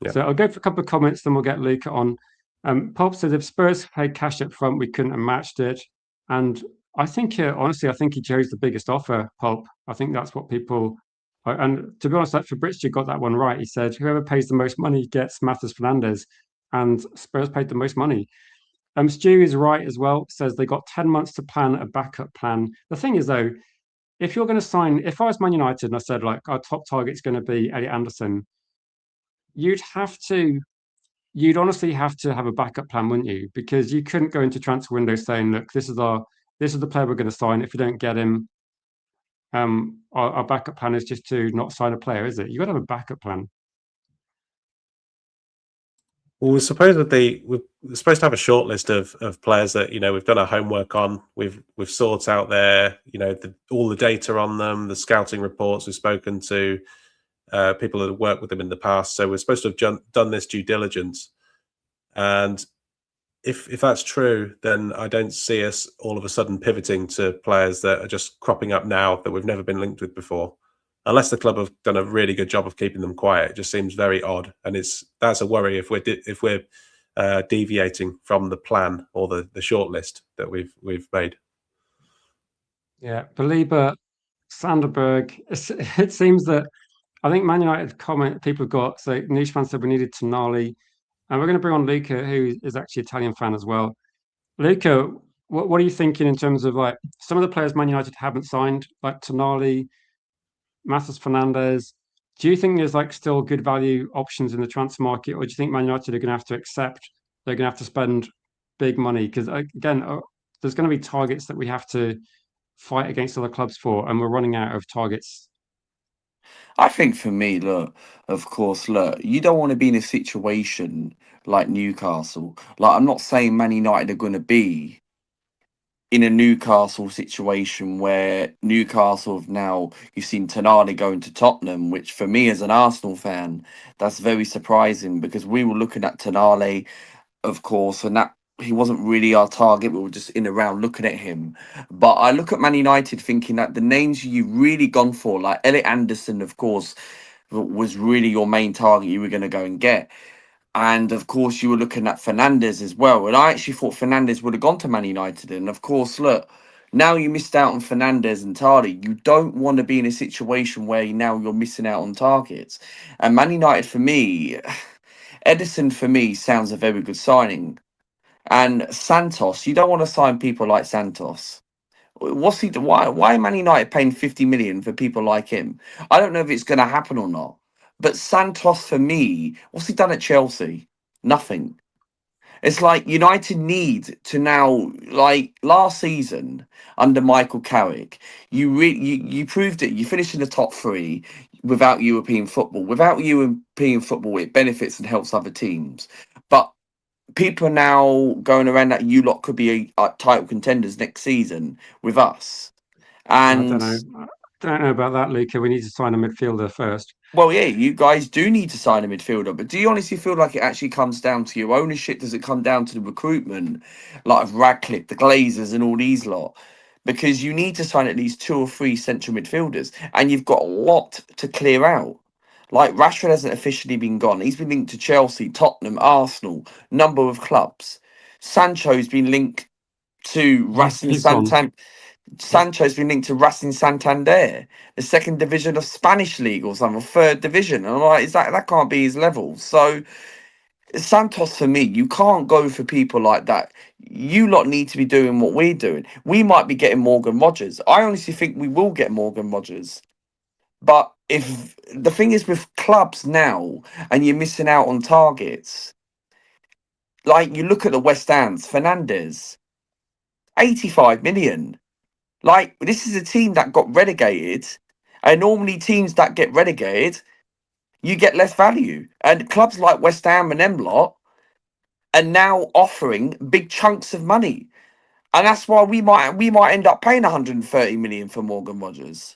Yeah. So I'll go for a couple of comments, then we'll get Luca on. Pulp says if Spurs paid cash up front, we couldn't have matched it. And I think, honestly, I think he chose the biggest offer, Pulp. I think that's what people. And to be honest, like Fabrizio got that one right. He said, whoever pays the most money gets Matheus Fernandes, and Spurs paid the most money. Stu is right as well, says they got 10 months to plan a backup plan. The thing is, though, if you're going to sign, if I was Man United and I said, like, our top target's going to be Elliot Anderson, you'd honestly have to have a backup plan, wouldn't you? Because you couldn't go into transfer window saying, look, this is the player we're going to sign. If we don't get him, our backup plan is just to not sign a player, is it? You've got to have a backup plan. Well, we're supposed to have a short list of players that we've done our homework on. We've sought out all the data on them, the scouting reports we've spoken to, people that have worked with him in the past. So we're supposed to have done this due diligence. And if that's true, then I don't see us all of a sudden pivoting to players that are just cropping up now that we've never been linked with before. Unless the club have done a really good job of keeping them quiet, it just seems very odd, and that's a worry if we're deviating from the plan or the shortlist that we've made. Yeah, Belieber, Sanderberg. It seems that I think Man United comment people have got. So Newsman said we needed Tonali, and we're going to bring on Luca, who is actually an Italian fan as well. Luca, what are you thinking in terms of like some of the players Man United haven't signed, like Tonali, Matheus Fernandes? Do you think there's like still good value options in the transfer market, or do you think Man United are going to have to accept they're going to have to spend big money? Because again, there's going to be targets that we have to fight against other clubs for, and we're running out of targets. I think for me, look, of course, look, you don't want to be in a situation like Newcastle. Like, I'm not saying Man United are going to be in a Newcastle situation where Newcastle have now, you've seen Tonali going to Tottenham, which for me as an Arsenal fan, that's very surprising because we were looking at Tonali, of course, and that he wasn't really our target. We were just in around looking at him. But I look at Man United thinking that the names you've really gone for, like Elliot Anderson, of course, was really your main target you were going to go and get. And of course, you were looking at Fernandes as well. And I actually thought Fernandes would have gone to Man United. And of course, look, now you missed out on Fernandes and Tardy. You don't want to be in a situation where now you're missing out on targets. And Man United, for me, Edison, for me, sounds a very good signing. And Santos, you don't want to sign people like Santos. What's he? Why Man United paying 50 million for people like him? I don't know if it's going to happen or not. But Santos, for me, what's he done at Chelsea? Nothing. It's like United need to now, like last season under Michael Carrick, you proved it. You finished in the top three without European football. Without European football, it benefits and helps other teams. But people are now going around that you lot could be a title contenders next season with us. And I don't know about that, Luca. We need to sign a midfielder first. well, yeah, you guys do need to sign a midfielder, but do you honestly feel like it actually comes down to your ownership? Does it come down to the recruitment, like of Radcliffe, the Glazers, and all these lot? Because you need to sign at least 2 or 3 central midfielders, and you've got a lot to clear out. Like Rashford hasn't officially been gone; he's been linked to Chelsea, Tottenham, Arsenal, number of clubs. Sancho's been linked to Racing Santander. Sancho's been linked to Racing Santander, the second division of Spanish league or something, third division. And I'm like, is that can't be his level. So Santos, for me, you can't go for people like that. You lot need to be doing what we're doing. We might be getting Morgan Rogers. I honestly think we will get Morgan Rogers. But if the thing is with clubs now and you're missing out on targets, like you look at the West Ham's, Fernandes, 85 million. Like, this is a team that got relegated, and normally teams that get relegated, you get less value. And clubs like West Ham and them lot are now offering big chunks of money. And that's why we might end up paying 130 million for Morgan Rogers.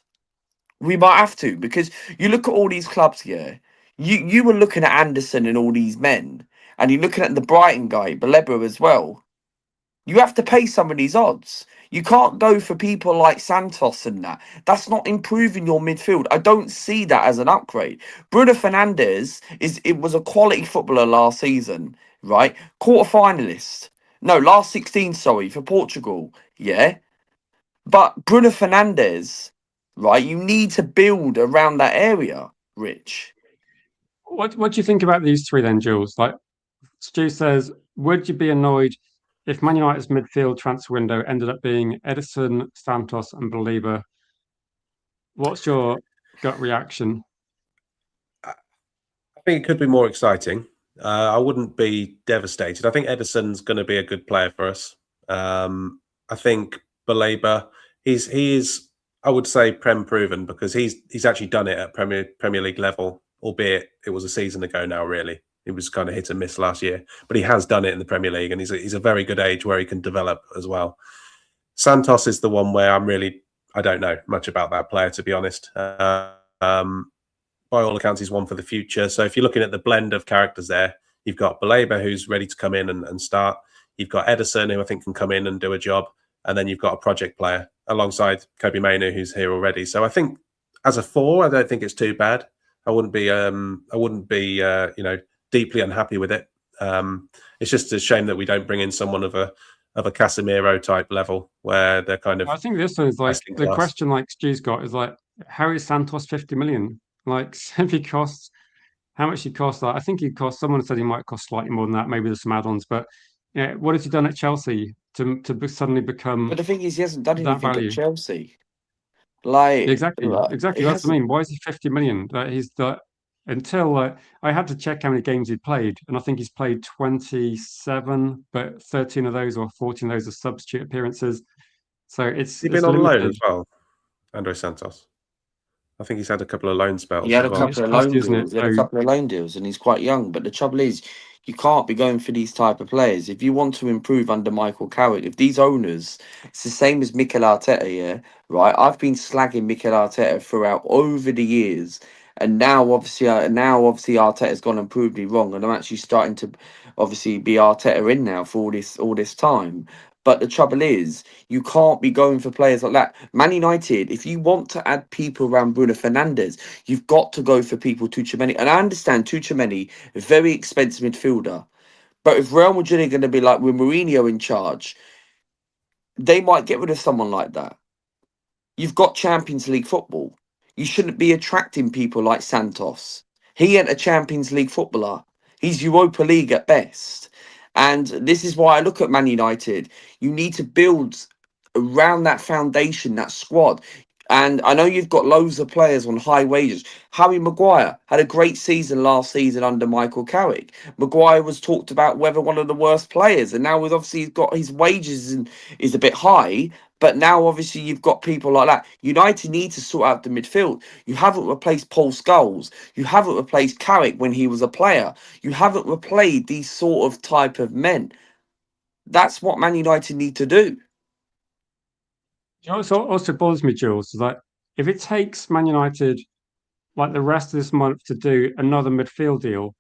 We might have to, because you look at all these clubs here. You were looking at Anderson and all these men, and you're looking at the Brighton guy, Baleba as well. You have to pay some of these odds. You can't go for people like Santos and that. That's not improving your midfield. I don't see that as an upgrade. Bruno Fernandes was a quality footballer last season, right? Quarter finalist. No, last 16, sorry, for Portugal. Yeah. But Bruno Fernandes, right? You need to build around that area, Rich. What do you think about these three then, Jules? Like Stu says, would you be annoyed if Man United's midfield transfer window ended up being Edison, Santos, and Belieber? What's your gut reaction? I think it could be more exciting. I wouldn't be devastated. I think Edison's going to be a good player for us. I think Belieber, he is, I would say, Prem proven because he's actually done it at Premier League level, albeit it was a season ago now. Really, it was kind of hit and miss last year, but he has done it in the Premier League, and he's a very good age where he can develop as well. Santos is the one where I don't know much about that player, to be honest. by all accounts, he's one for the future. So if you're looking at the blend of characters there, you've got Baleba, who's ready to come in and start. You've got Edison, who I think can come in and do a job. And then you've got a project player alongside Kobe Mainoo, who's here already. So I think as a 4, I don't think it's too bad. I wouldn't be deeply unhappy with it. It's just a shame that we don't bring in someone of a Casemiro type level where they're kind of. I think this one is like the question, like Stu's got, is like, how is Santos 50 million? Like, if he costs, how much he costs? Like, I think he costs. Someone said he might cost slightly more than that. Maybe there's some add-ons, but yeah, what has he done at Chelsea to suddenly become? But the thing is, he hasn't done that anything value at Chelsea. Like exactly. That's what I mean. Why is he 50 million? He's the until I had to check how many games he'd played, and I think he's played 27, but 13 of those or 14 of those are substitute appearances. So it's been on loan as well, Andre Santos. I think he's had a couple of loan spells. He had a couple of loan deals. He had a couple of loan deals, and he's quite young. But the trouble is, you can't be going for these type of players if you want to improve under Michael Carrick. If these owners, it's the same as Mikel Arteta, yeah, right? I've been slagging Mikel Arteta throughout over the years, and now obviously Arteta's gone and proved me wrong, and I'm actually starting to obviously be Arteta in now for all this time. But the trouble is, you can't be going for players like that. Man United, if you want to add people around Bruno Fernandes, you've got to go for people Tchouameni. And I understand Tchouameni, a very expensive midfielder. But if Real Madrid are going to be like with Mourinho in charge, they might get rid of someone like that. You've got Champions League football. You shouldn't be attracting people like Santos. He ain't a Champions League footballer. He's Europa League at best. And this is why I look at Man United. You need to build around that foundation, that squad. And I know you've got loads of players on high wages. Harry Maguire had a great season last season under Michael Carrick. Maguire was talked about whether one of the worst players. And now with obviously he's got his wages is a bit high. But now obviously you've got people like that. United need to sort out the midfield. You haven't replaced Paul Scholes. You haven't replaced Carrick when he was a player. You haven't replaced these sort of type of men. That's what Man United need to do. You know what also bothers me, Jules, is like if it takes Man United like the rest of this month to do another midfield deal,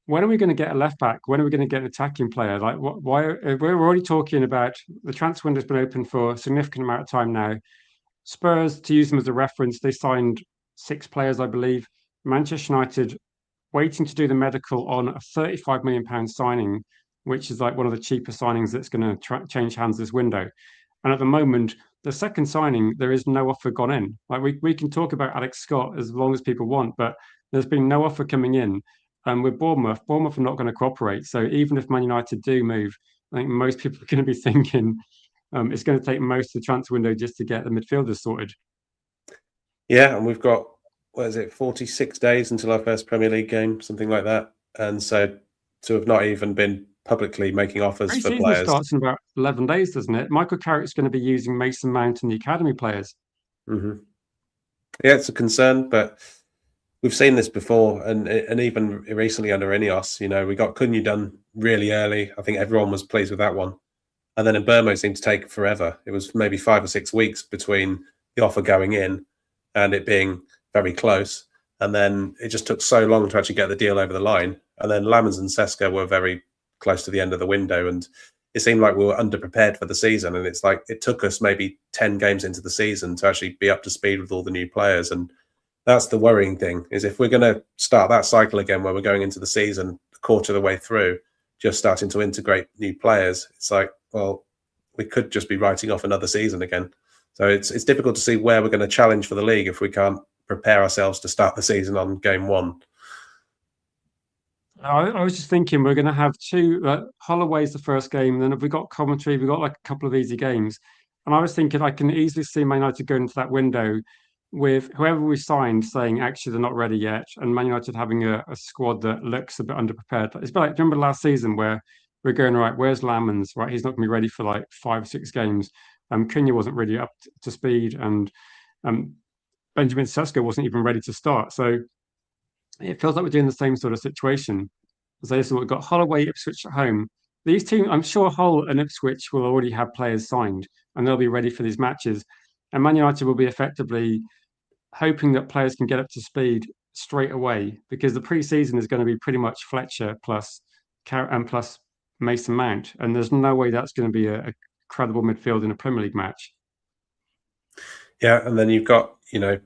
when are we going to get a left back? When are we going to get an attacking player? Like, why? We're already talking about the transfer window's been open for a significant amount of time now. Spurs, to use them as a reference, they signed 6 players, I believe. Manchester United waiting to do the medical on a £35 million signing, which is like one of the cheapest signings that's going to change hands this window. And at the moment, the second signing, there is no offer gone in. Like we can talk about Alex Scott as long as people want, but there's been no offer coming in. And with Bournemouth are not going to cooperate. So even if Man United do move, I think most people are going to be thinking it's going to take most of the transfer window just to get the midfielders sorted. Yeah, and we've got, 46 days until our first Premier League game, something like that. And so to have not even been publicly making offers for players. Starts in about 11 days, doesn't it? Michael Carrick's going to be using Mason Mount and the academy players. Mm-hmm. Yeah, it's a concern, but we've seen this before, and even recently under Ineos, we got Cunha done really early. I think everyone was pleased with that one. And then Mbeumo seemed to take forever. It was maybe 5 or 6 weeks between the offer going in and it being very close. And then it just took so long to actually get the deal over the line. And then Lammers and Seska were very close to the end of the window. And it seemed like we were underprepared for the season. And it's like it took us maybe 10 games into the season to actually be up to speed with all the new players. And that's the worrying thing, is if we're going to start that cycle again where we're going into the season a quarter of the way through, just starting to integrate new players, it's like, well, we could just be writing off another season again. So it's difficult to see where we're going to challenge for the league if we can't prepare ourselves to start the season on game one. I was just thinking we're going to have 2. Holloway's the first game, then if we got Coventry, we've got like a couple of easy games. And I was thinking I can easily see Man United going into that window with whoever we signed saying actually they're not ready yet, and Man United having a squad that looks a bit underprepared. It's like, remember last season where we're going, right, where's Lammens? Right, he's not going to be ready for like 5 or 6 games. Cunha wasn't really up to speed, and Benjamin Sesko wasn't even ready to start. So it feels like we're doing the same sort of situation. So we've got Holloway, Ipswich at home. These teams, I'm sure Hull and Ipswich will already have players signed and they'll be ready for these matches. And Man United will be effectively hoping that players can get up to speed straight away, because the pre-season is going to be pretty much Fletcher plus Mason Mount, and there's no way that's going to be a credible midfield in a Premier League match. Yeah, and then you've got, you know,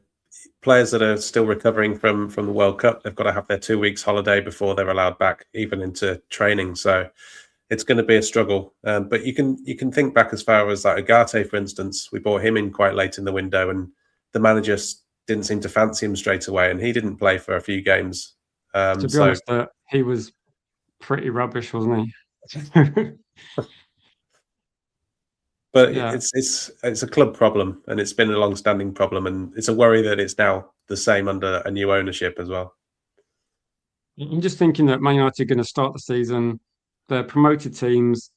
players that are still recovering from the World Cup. They've got to have their 2 weeks holiday before they're allowed back, even into training. So it's going to be a struggle. But you can think back as far as like Ugarte, for instance. We bought him in quite late in the window, and the manager didn't seem to fancy him straight away, and he didn't play for a few games. To be honest, he was pretty rubbish, wasn't he? But yeah, it's a club problem, and it's been a long-standing problem, and it's a worry that it's now the same under a new ownership as well. I'm just thinking that Man United are going to start the season. They're promoted teams.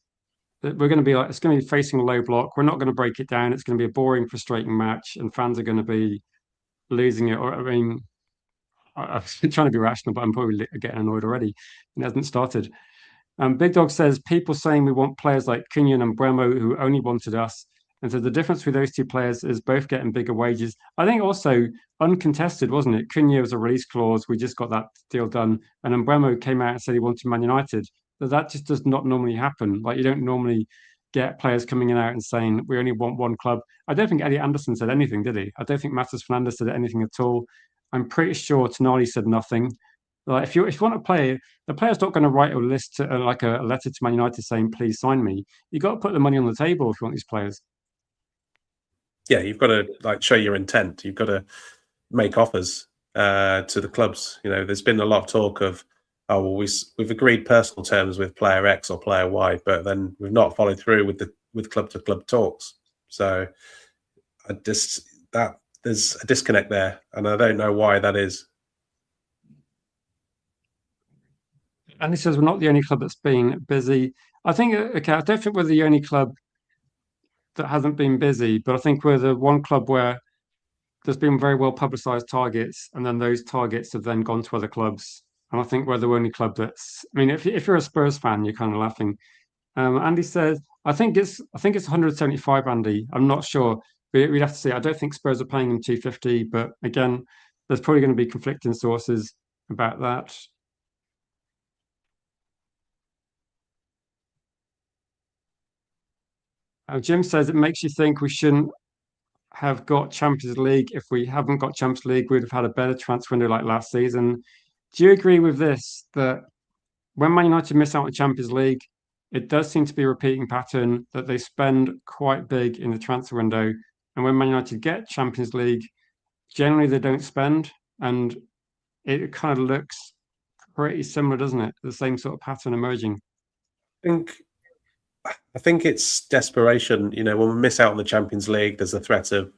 That we're going to be like, it's going to be facing a low block. We're not going to break it down. It's going to be a boring, frustrating match, and fans are going to be losing it. Or I mean, I'm trying to be rational, but I'm probably getting annoyed already. It hasn't started. Big Dog says, people saying we want players like Cunha and Mbeumo who only wanted us. And so the difference with those two players is both getting bigger wages. I think also uncontested, wasn't it? Cunha was a release clause. We just got that deal done. And Mbeumo came out and said he wanted Man United. But that just does not normally happen. Like, you don't normally get players coming in out and saying, we only want one club. I don't think Eddie Anderson said anything, did he? I don't think Matheus Fernandes said anything at all. I'm pretty sure Tonali said nothing. Like, if you want to play, the player's not going to write a list, like a letter to Man United saying, please sign me. You've got to put the money on the table if you want these players. Yeah, you've got to like show your intent. You've got to make offers to the clubs. You know, there's been a lot of talk of, oh, well, we've agreed personal terms with player X or player Y, but then we've not followed through with club to club talks. So there's a disconnect there, and I don't know why that is. And he says we're not the only club that's been busy. I think, okay, I don't think we're the only club that hasn't been busy, but I think we're the one club where there's been very well publicized targets, and then those targets have then gone to other clubs. And I think we're the only club that's. I mean, if you're a Spurs fan, you're kind of laughing. Andy says, I think it's 175. Andy, I'm not sure. We'd have to see. I don't think Spurs are paying him 250, but again, there's probably going to be conflicting sources about that. Jim says it makes you think we shouldn't have got Champions League. If we haven't got Champions League, we'd have had a better transfer window like last season. Do you agree with this, that when Man United miss out on Champions League, it does seem to be a repeating pattern that they spend quite big in the transfer window, and when Man United get Champions League, generally they don't spend, and it kind of looks pretty similar, doesn't it? The same sort of pattern emerging. I think it's desperation. You know, when we miss out on the Champions League, there's a threat of,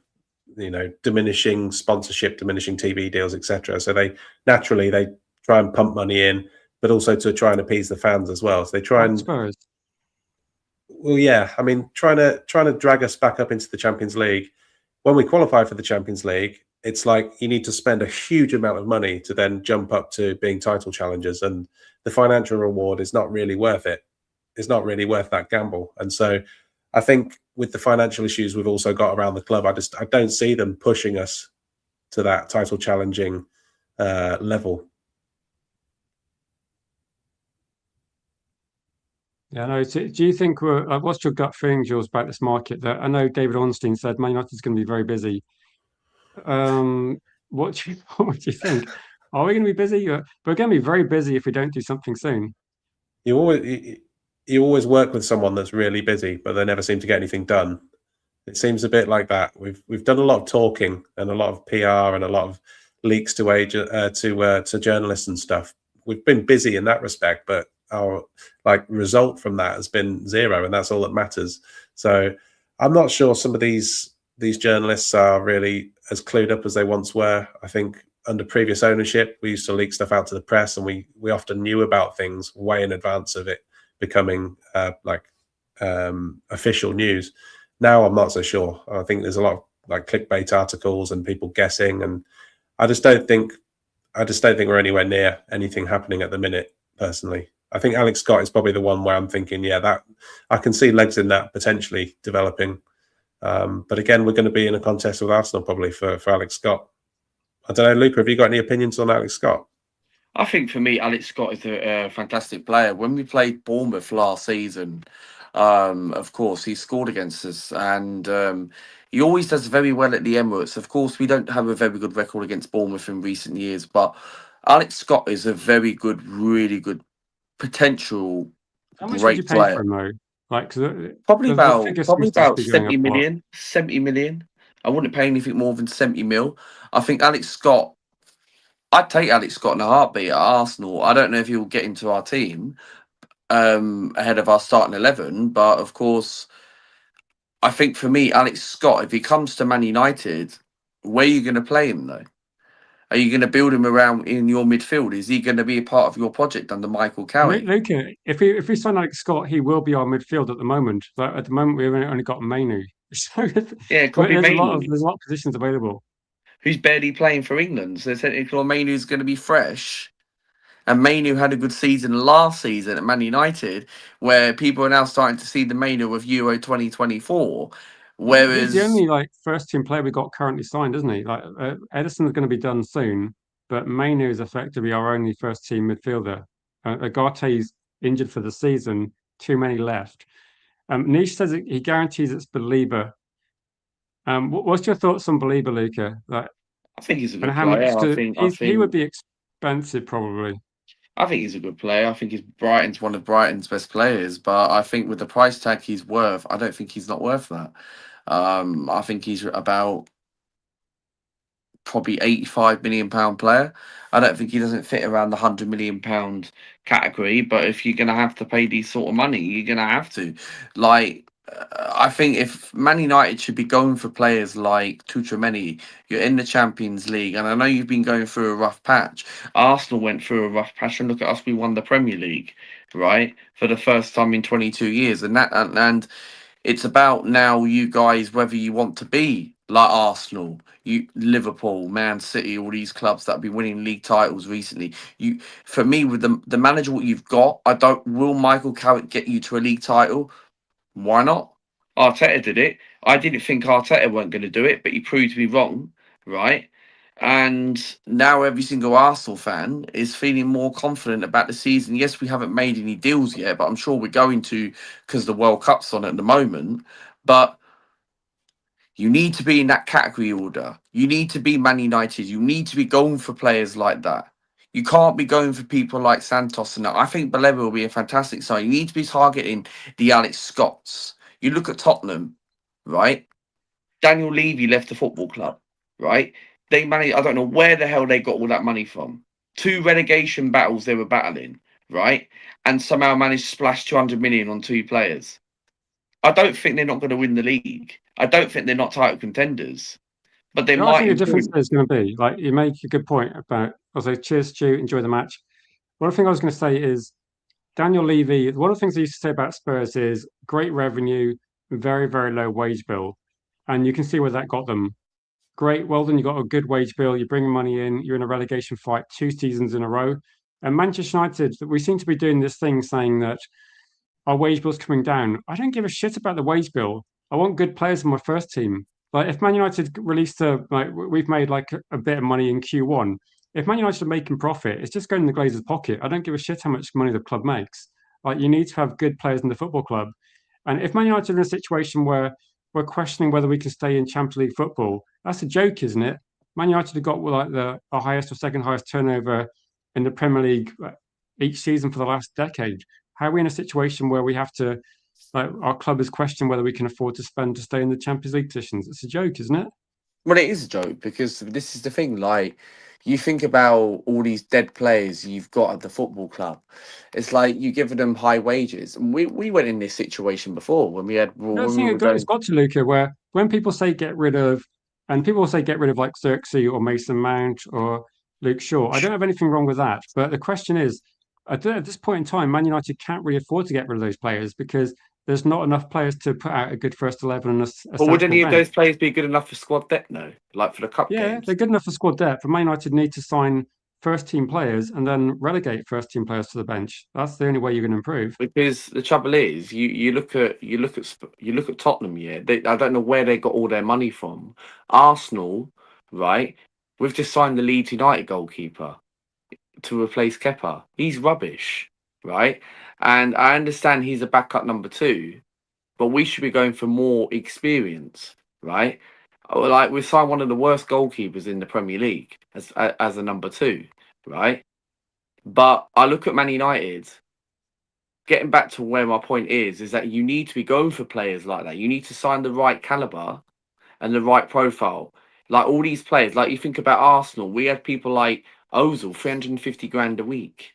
you know, diminishing sponsorship, diminishing TV deals, etc. So they try and pump money in, but also to try and appease the fans as well. So they try and Spurs. Well, yeah, I mean, trying to drag us back up into the Champions League. When we qualify for the Champions League, it's like you need to spend a huge amount of money to then jump up to being title challengers, and the financial reward is not really worth it. It's not really worth that gamble. And so I think with the financial issues we've also got around the club, I don't see them pushing us to that title challenging level. Yeah, no. Do you think what's your gut feeling, Jules, about this market? That I know David Ornstein said Man United's going to be very busy. What do you think? Are we going to be busy? We're going to be very busy if we don't do something soon. You always work with someone that's really busy, but they never seem to get anything done. It seems a bit like that. We've done a lot of talking and a lot of PR and a lot of leaks to journalists and stuff. We've been busy in that respect, but our result from that has been zero, and that's all that matters. So I'm not sure some of these journalists are really as clued up as they once were. I think under previous ownership, we used to leak stuff out to the press, and we often knew about things way in advance of it becoming official news. Now I'm not so sure. I think there's a lot of clickbait articles and people guessing, and I just don't think we're anywhere near anything happening at the minute. Personally, I think Alex Scott is probably the one where I'm thinking, yeah, that I can see legs in that potentially developing. But again, we're going to be in a contest with Arsenal probably for Alex Scott. I don't know, Luca, have you got any opinions on Alex Scott? I think for me, Alex Scott is a fantastic player. When we played Bournemouth last season, of course, he scored against us, and he always does very well at the Emirates. Of course, we don't have a very good record against Bournemouth in recent years, but Alex Scott is a very good, really good potential. How much would you Great pay player. for him though? Like, 'cause Probably the figure seems to just be going 70 up a lot. million. 70 million. I wouldn't pay anything more than 70 mil. I think Alex Scott. I'd take Alex Scott in a heartbeat at Arsenal. I don't know if he'll get into our team ahead of our starting 11, but of course, I think for me, Alex Scott, if he comes to Man United, where are you going to play him though? Are you going to build him around in your midfield? Is he going to be a part of your project under Michael Cowie? Luca, if we sign Alex Scott, he will be our midfield at the moment. But at the moment, we've only got Mainu. So Yeah, it could be there's a lot of Mainu, positions available. who's barely playing for England. So technically, Mainu's going to be fresh. And Mainu had a good season last season at Man United, where people are now starting to see the Mainu of Euro 2024. He's the Whereas, only like first team player we got currently signed, isn't he? Like Edison's going to be done soon, but Mainu is effectively our only first team midfielder. Agate's injured for the season. Too many left. Nish says he guarantees it's Belieber. What's your thoughts on Belieber, Luca? Like, I think he's a and good how much player. he would be expensive probably. I think he's a good player. I think he's one of Brighton's best players. But I think with the price tag he's worth, I don't think he's not worth that. I think he's about probably £85 million player. I don't think he doesn't fit around the £100 million category. But if you're gonna have to pay these sort of money, you're gonna have to. Like, I think if Man United should be going for players like Tchouameni, you're in the Champions League, and I know you've been going through a rough patch. Arsenal went through a rough patch, and look at us, we won the Premier League, right, for the first time in 22 years, and it's about now you guys whether you want to be like Arsenal, you Liverpool, Man City, all these clubs that have been winning league titles recently. You, for me, with the manager what you've got, I don't. Will Michael Carrick get you to a league title? Why not? Arteta did it. I didn't think Arteta weren't going to do it, but he proved me wrong, right? And now every single Arsenal fan is feeling more confident about the season. Yes, we haven't made any deals yet, but I'm sure we're going to because the World Cup's on at the moment. But you need to be in that category order. You need to be Man United. You need to be going for players like that. You can't be going for people like Santos and that. I think Baleba will be a fantastic sign. You need to be targeting the Alex Scotts. You look at Tottenham, right? Daniel Levy left the football club, right? They managed, I don't know where the hell they got all that money from. 2 relegation battles they were battling, right? And somehow managed to splash 200 million on 2 players. I don't think they're not going to win the league. I don't think they're not title contenders. But they You know, I might think the difference improve. is going to be like you make a good point about. I'll say cheers, Stu. Enjoy the match. One thing I was going to say is Daniel Levy. One of the things I used to say about Spurs is great revenue, very very low wage bill, and you can see where that got them. Great, well done. You got a good wage bill. You're bringing money in. You're in a relegation fight 2 seasons in a row. And Manchester United, we seem to be doing this thing saying that our wage bill's coming down. I don't give a shit about the wage bill. I want good players in my first team. Like if Man United released we've made like a bit of money in Q1. If Man United are making profit, it's just going in the Glazers' pocket. I don't give a shit how much money the club makes. Like you need to have good players in the football club. And if Man United are in a situation where we're questioning whether we can stay in Champions League football, that's a joke, isn't it? Man United have got like the highest or second highest turnover in the Premier League each season for the last decade. How are we in a situation where we have to, like, our club is questioning whether we can afford to spend to stay in the Champions League positions? It's a joke, isn't it? Well, it is a joke because this is the thing. Like, you think about all these dead players you've got at the football club. It's like you give them high wages. And we went in this situation before when we had No, I when we think were it's going. got to Luca where when people say get rid of, and people say get rid of like Xerxes or Mason Mount or Luke Shaw, I don't have anything wrong with that. But the question is, at this point in time, Man United can't really afford to get rid of those players because there's not enough players to put out a good first 11 and a But would sensible any of bench. those players be good enough for squad depth? No, like for the cup Yeah, games. they're good enough for squad depth, but Man United need to sign first team players and then relegate first team players to the bench. That's the only way you're going to improve. Because the trouble is, you look at Tottenham. Yeah, I don't know where they got all their money from. Arsenal, right? We've just signed the Leeds United goalkeeper to replace Kepa. He's rubbish, right? And I understand he's a backup number 2, but we should be going for more experience, right? Like we signed one of the worst goalkeepers in the Premier League as a number 2, right? But I look at Man United. Getting back to where my point is that you need to be going for players like that. You need to sign the right caliber and the right profile. Like all these players, like you think about Arsenal, we had people like Ozil, 350 grand a week.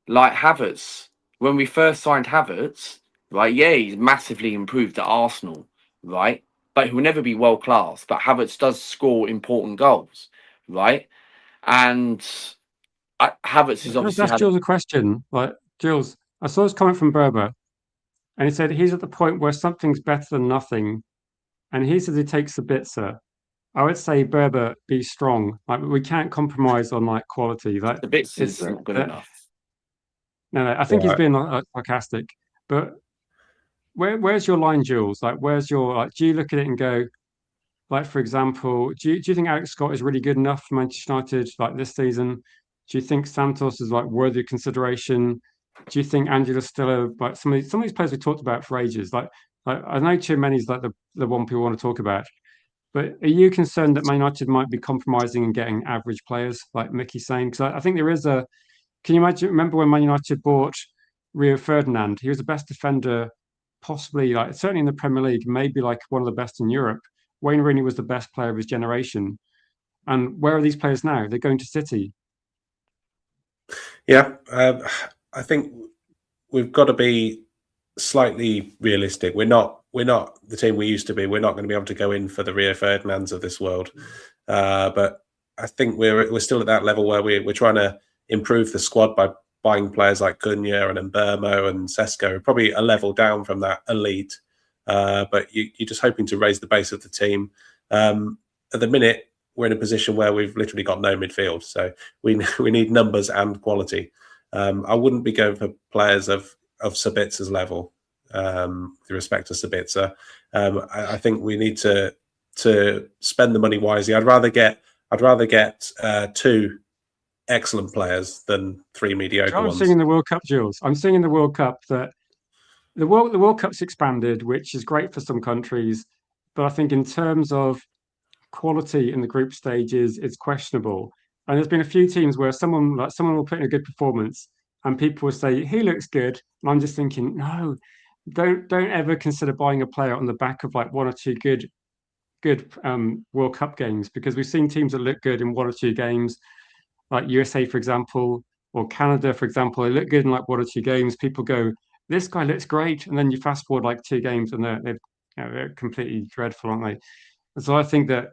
Like Havertz, when we first signed Havertz, right? Yeah, he's massively improved at Arsenal, right? But he'll never be world class. But Havertz does score important goals, right? And Havertz has obviously That's had. Jules' a question. Like, Jules, I saw this comment from Berber, and he said he's at the point where something's better than nothing, and he says he takes the Bitzer. I would say Berber, be strong. Like, we can't compromise on like quality. Like, The bits it's is not good enough. no. I think he's Right. being sarcastic, but where's your line, Jules? Like, where's your like? Do you look at it and go, like, for example, do you think Alex Scott is really good enough for Manchester United like this season? Do you think Santos is like worthy of consideration? Do you think Angela Stiller, like some of these players we talked about for ages, like I know Tchouameni is like the one people want to talk about, but are you concerned that Man United might be compromising and getting average players like Mickey's saying? Because I think there is a. Can you imagine? Remember when Man United bought Rio Ferdinand? He was the best defender, possibly like certainly in the Premier League, maybe like one of the best in Europe. Wayne Rooney was the best player of his generation. And where are these players now? They're going to City. Yeah, I think we've got to be slightly realistic. We're not the team we used to be. We're not going to be able to go in for the Rio Ferdinands of this world. But I think we're still at that level where we're trying to improve the squad by buying players like Cunha and Mbermo and Sesko, probably a level down from that elite. But you're just hoping to raise the base of the team. At the minute, we're in a position where we've literally got no midfield, so we need numbers and quality. I wouldn't be going for players of Sabitzer's level, with respect to Sabitzer. I think we need to spend the money wisely. I'd rather get 2 excellent players than 3 mediocre I'm ones. seeing in the World Cup, Jules. I'm seeing in the World Cup that the World Cup's expanded, which is great for some countries, but I think in terms of quality in the group stages, it's questionable. And there's been a few teams where someone will put in a good performance, and people will say he looks good, and I'm just thinking, no, don't ever consider buying a player on the back of like 1 or 2 good World Cup games, because we've seen teams that look good in 1 or 2 games, like USA, for example, or Canada, for example. They look good in like 1 or 2 games. People go, this guy looks great. And then you fast forward like 2 games and they're completely dreadful, aren't they? And so I think that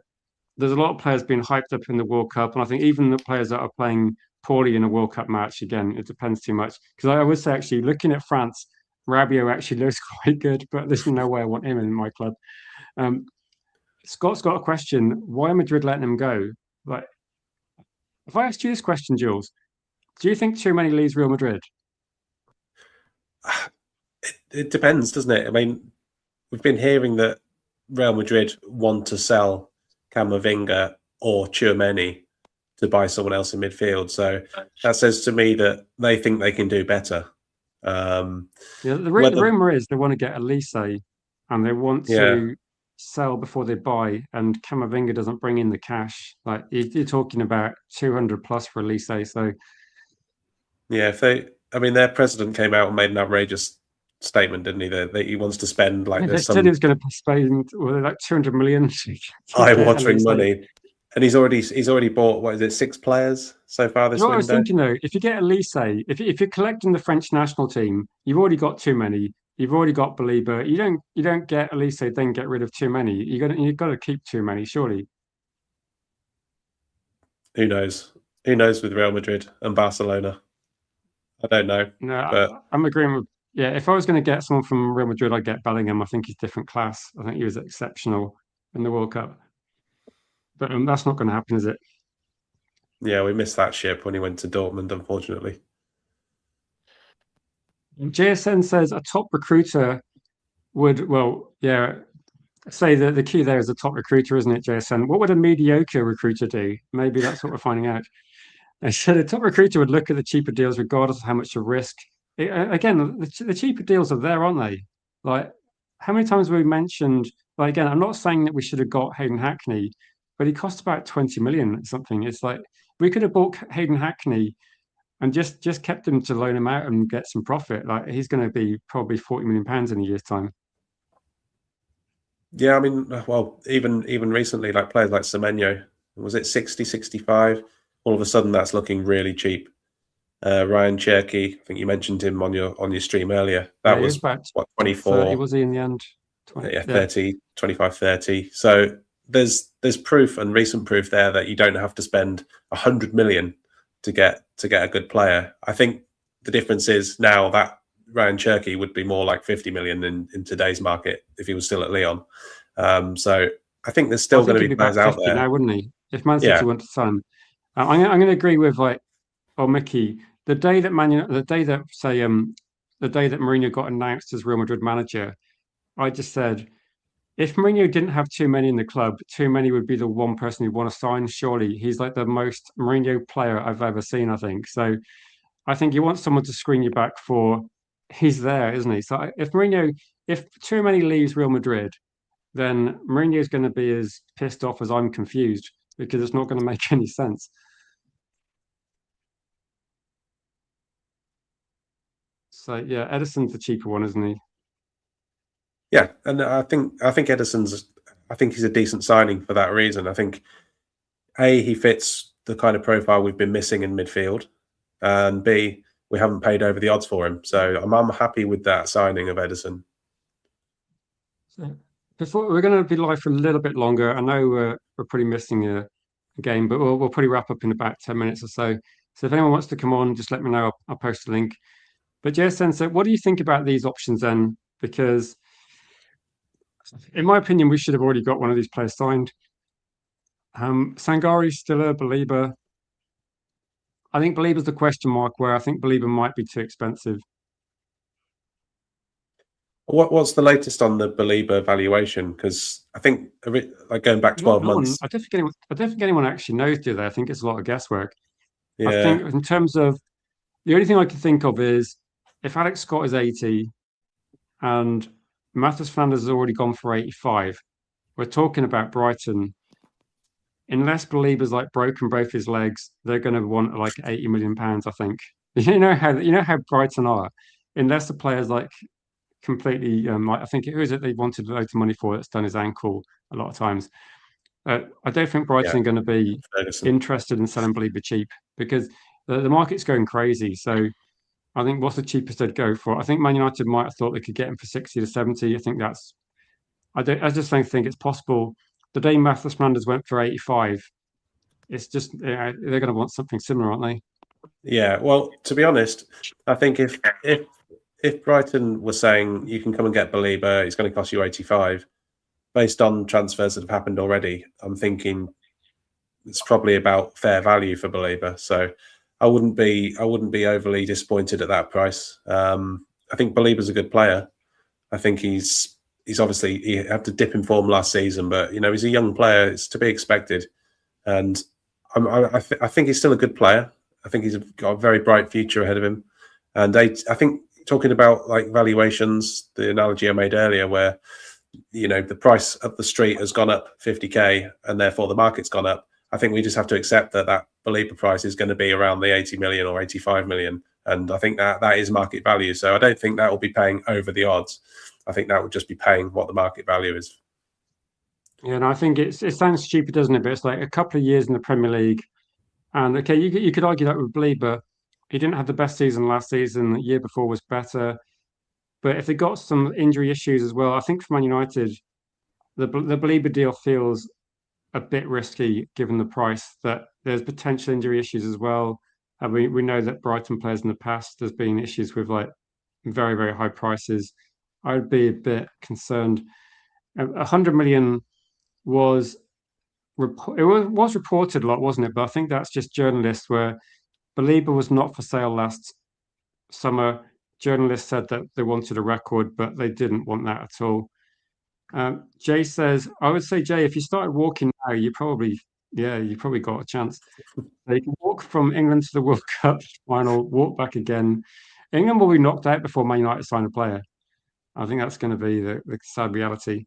there's a lot of players being hyped up in the World Cup. And I think even the players that are playing poorly in a World Cup match, again, it depends too much. Because I would say, actually, looking at France, Rabiot actually looks quite good, but there's no way I want him in my club. Scott's got a question. Why are Madrid letting him go? Like, if I asked you this question, Jules, do you think Tchouameni leaves Real Madrid? It depends, doesn't it? I mean, we've been hearing that Real Madrid want to sell Camavinga or Tchouameni to buy someone else in midfield. So that says to me that they think they can do better. The rumor is they want to get Elise and they want to sell before they buy, and Camavinga doesn't bring in the cash. Like you're talking about 200 plus for Elise. So yeah, their president came out and made an outrageous statement, didn't he? That he wants to spend like they said he was going to spend like 200 million. Eye-watering money, and he's already bought, what is it, 6 players so far this window. I was thinking though, if you get Elise, if you're collecting the French national team, you've already got too many. You've already got Belieber. You don't get Elise, then get rid of too many. You've got to keep too many, surely. Who knows? Who knows with Real Madrid and Barcelona? I don't know. No, but I'm agreeing with. Yeah, if I was going to get someone from Real Madrid, I'd get Bellingham. I think he's different class. I think he was exceptional in the World Cup. But that's not going to happen, is it? Yeah, we missed that ship when he went to Dortmund, unfortunately. JSN says a top recruiter would, well, yeah, say that the key there is the top recruiter, isn't it, JSN? What would a mediocre recruiter do? Maybe that's what we're finding out. So the top recruiter would look at the cheaper deals regardless of how much the risk. Again, the cheaper deals are there, aren't they? Like, how many times have we mentioned? Like, again, I'm not saying that we should have got Hayden Hackney, but he cost about 20 million or something. It's like we could have bought Hayden Hackney and just kept him to loan him out and get some profit. Like, he's going to be probably 40 million pounds in a year's time. Yeah, I mean, well, even recently, like players like Semenyo, was it 60, 65? All of a sudden, that's looking really cheap. Ryan Cherky, I think you mentioned him on your stream earlier. That was about what, 24? 30, was he in the end? 20, yeah, 30, 25, 30. So there's proof and recent proof there that you don't have to spend 100 million to get a good player. I think the difference is now that Ryan Cherky would be more like 50 million in today's market if he was still at Lyon. So I think there's still going to be players out there now, wouldn't he? If Man City want to sign, I'm going to agree with Mickey. The day that Mourinho got announced as Real Madrid manager, I just said, if Mourinho didn't have Tchouameni in the club, Tchouameni would be the one person who'd want to sign. Surely he's like the most Mourinho player I've ever seen, I think. So I think you want someone to screen you back for. He's there, isn't he? So if Tchouameni leaves Real Madrid, then Mourinho's going to be as pissed off as I'm confused because it's not going to make any sense. So yeah, Edison's the cheaper one, isn't he? Yeah, and I think Edison's. I think he's a decent signing for that reason. I think he fits the kind of profile we've been missing in midfield, and B, we haven't paid over the odds for him. So I'm happy with that signing of Edison. So before we're going to be live for a little bit longer. I know we're pretty missing a game, but we'll probably wrap up in about 10 minutes or so. So if anyone wants to come on, just let me know. I'll post a link. But JSN, so what do you think about these options then? Because in my opinion, we should have already got one of these players signed. Sangari's still a Belieber. I think Belieber's the question mark where I think Belieber might be too expensive. What's the latest on the Belieber valuation? Because I think, like going back 12 months, I don't think anyone actually knows, do they? I think it's a lot of guesswork. Yeah. I think in terms of the only thing I can think of is if Alex Scott is 80 and Matheus Fernandes has already gone for 85, we're talking about Brighton. Unless Belieber's like broken both his legs, they're going to want like 80 million pounds, I think. You know how Brighton are. Unless the player's like completely like, I think who is it they wanted loads of money for that's done his ankle a lot of times. I don't think Brighton are going to be interested in selling Belieber cheap because the market's going crazy. So I think what's the cheapest they'd go for? I think Man United might have thought they could get him for 60 to 70. I think that's. I just don't think it's possible. The day Matheus Fernandes went for 85, it's just they're going to want something similar, aren't they? Yeah. Well, to be honest, I think if Brighton were saying you can come and get Belieber, it's going to cost you 85, based on transfers that have happened already, I'm thinking it's probably about fair value for Belieber. So I wouldn't be overly disappointed at that price. I think Belieber's a good player. I think he's obviously, he had to dip in form last season, but he's a young player. It's to be expected, and I think he's still a good player. I think he's got a very bright future ahead of him, and I think talking about like valuations, the analogy I made earlier, where the price up the street has gone up 50k, and therefore the market's gone up. I think we just have to accept that Belieber price is going to be around the 80 million or 85 million, and I think that is market value. So I don't think that will be paying over the odds. I think that would just be paying what the market value is. Yeah, and I think it sounds stupid, doesn't it? But it's like a couple of years in the Premier League, and okay, you could argue that with Belieber. He didn't have the best season last season. The year before was better, but if they got some injury issues as well, I think for Man United, the Belieber deal feels a bit risky given the price. That there's potential injury issues as well. And we know that Brighton players in the past, there's been issues with like very, very high prices. I would be a bit concerned. 100 million was reported a lot, wasn't it? But I think that's just journalists. Where Belieber was not for sale last summer. Journalists said that they wanted a record, but they didn't want that at all. Jay says, I would say, Jay, if you started walking now, you probably got a chance. So you can walk from England to the World Cup final, walk back again. England will be knocked out before Man United sign a player. I think that's going to be the sad reality.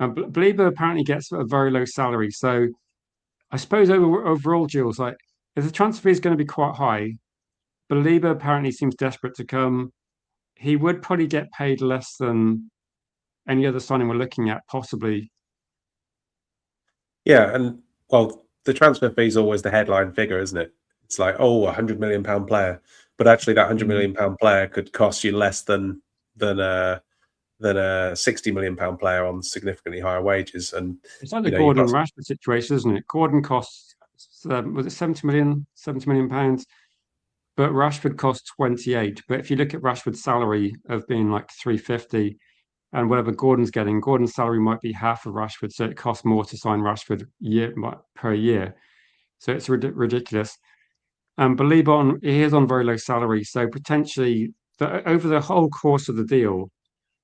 Belieber apparently gets a very low salary. So I suppose overall, Jules, like if the transfer fee is going to be quite high, Belieber apparently seems desperate to come. He would probably get paid less than any other signing we're looking at, possibly. Yeah, and well, the transfer fee is always the headline figure, isn't it? It's like, oh, £100 million player, but actually that £100 million player could cost you less than a £60 million player on significantly higher wages. And it's like the Gordon Rashford situation, isn't it? Gordon costs was it 70 million pounds, but Rashford costs 28. But if you look at Rashford's salary of being like 350, and whatever Gordon's getting, Gordon's salary might be half of Rashford, so it costs more to sign Rashford per year. So it's ridiculous. And Belieber he is on very low salary, so potentially over the whole course of the deal,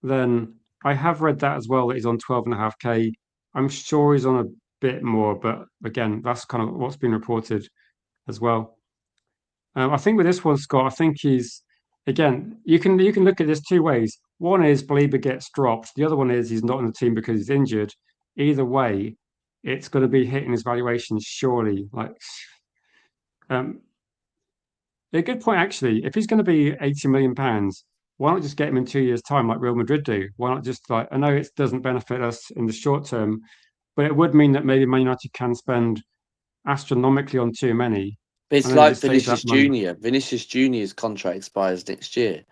then I have read that as well that he's on 12.5k. I'm sure he's on a bit more, but again, that's kind of what's been reported as well. I think with this one, Scott, I think he's again. You can look at this two ways. One is Belieber gets dropped. The other one is he's not in the team because he's injured. Either way, it's going to be hitting his valuation surely. Like, a good point actually. If he's going to be £80 million, why not just get him in 2 years' time like Real Madrid do? Why not just like I know it doesn't benefit us in the short term, but it would mean that maybe Man United can spend astronomically on Tchouameni. It's like Vinicius Junior. Vinicius Junior's contract expires next year.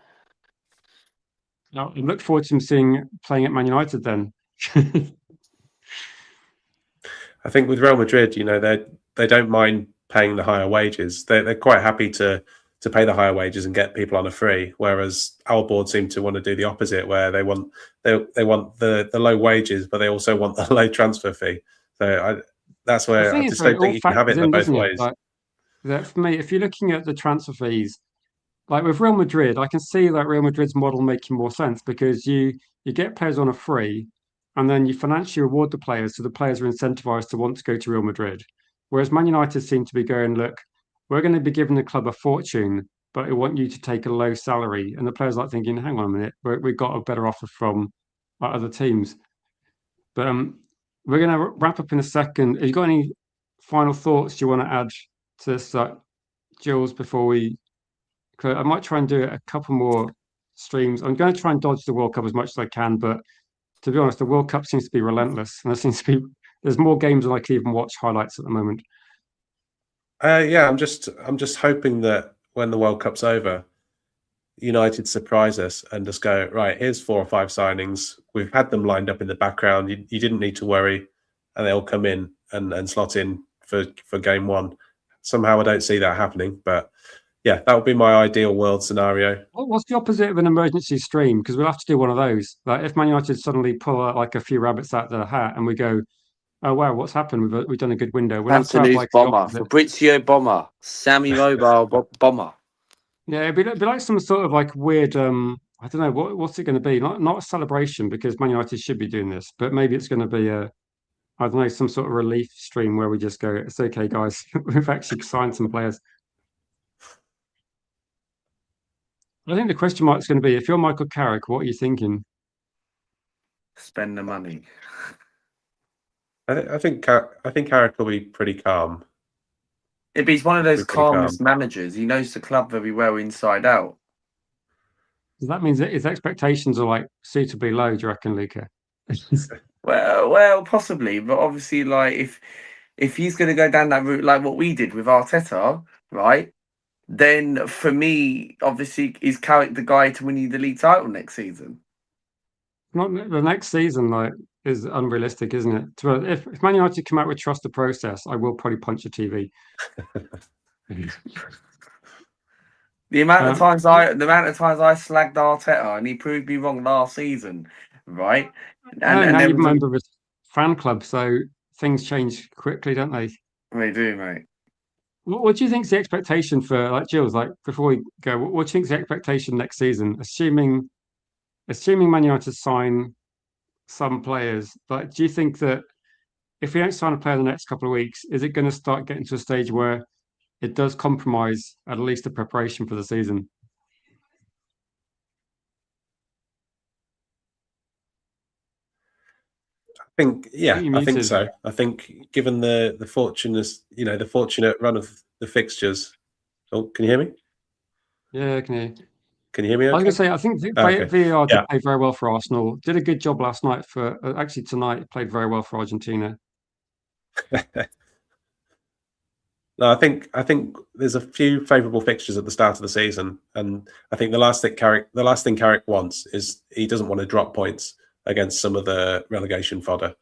I look forward to him playing at Man United then. I think with Real Madrid, they don't mind paying the higher wages. They're quite happy to pay the higher wages and get people on a free. Whereas our board seem to want to do the opposite, where they want the low wages, but they also want the low transfer fee. So that's where I just don't think you can have it both ways. That for me, if you're looking at the transfer fees, like with Real Madrid, I can see like Real Madrid's model making more sense because you get players on a free, and then you financially reward the players, so the players are incentivized to want to go to Real Madrid. Whereas Man United seem to be going, look, we're going to be giving the club a fortune, but we want you to take a low salary, and the players are like thinking, hang on a minute, we've got a better offer from other teams. But we're going to wrap up in a second. Have you got any final thoughts you want to add to this, Jules, before we? I might try and do a couple more streams. I'm going to try and dodge the World Cup as much as I can, but to be honest, the World Cup seems to be relentless, and there's more games than I can even watch highlights at the moment. Yeah, I'm just hoping that when the World Cup's over, United surprise us and just go, right, here's 4 or 5 signings. We've had them lined up in the background. You didn't need to worry, and they'll come in and slot in for game one. Somehow I don't see that happening, but yeah, that would be my ideal world scenario. What's the opposite of an emergency stream? Because we'll have to do one of those. Like if Man United suddenly pull out like a few rabbits out of the hat and we go, oh wow, what's happened? We've done a good window. We'll have to have like Bomber, Fabrizio Bomber, Sammy Mobile Bomber. Yeah, it'd be like some sort of like weird. I don't know what's it going to be. Not a celebration because Man United should be doing this, but maybe it's going to be I don't know, some sort of relief stream where we just go, it's okay, guys, we've actually signed some players. I think the question mark is going to be, if you're Michael Carrick, what are you thinking? Spend the money. I think Carrick will be pretty calm. He's one of those calmest managers. He knows the club very well inside out. Does that mean that his expectations are like suitably low, do you reckon, Luca? well, possibly, but obviously, like if he's going to go down that route, like what we did with Arteta, right? Then for me, obviously, is Carrick the guy to win you the league title next season? Not the next season, like, is unrealistic, isn't it? If Man United come out with trust the process, I will probably punch a TV. The amount of times I slagged Arteta and he proved me wrong last season, right? And now you're a member of a fan club, so things change quickly, don't they? They do, mate. What do you think is the expectation for, like, Jules, like, before we go, what do you think is the expectation next season? Assuming Man United sign some players? Like, do you think that if we don't sign a player in the next couple of weeks, is it going to start getting to a stage where it does compromise at least the preparation for the season? I think, yeah, You I think muted. so. I think given the fortunate, the fortunate run of the fixtures. Oh, can you hear me? Yeah, can you? Can you hear me? I was Okay. going to say, I think Okay. VAR did Yeah. play very well for Arsenal. Did a good job last night for actually tonight. Played very well for Argentina. No, I think there's a few favourable fixtures at the start of the season, and I think the last thing Carrick wants is he doesn't want to drop points against some of the relegation fodder.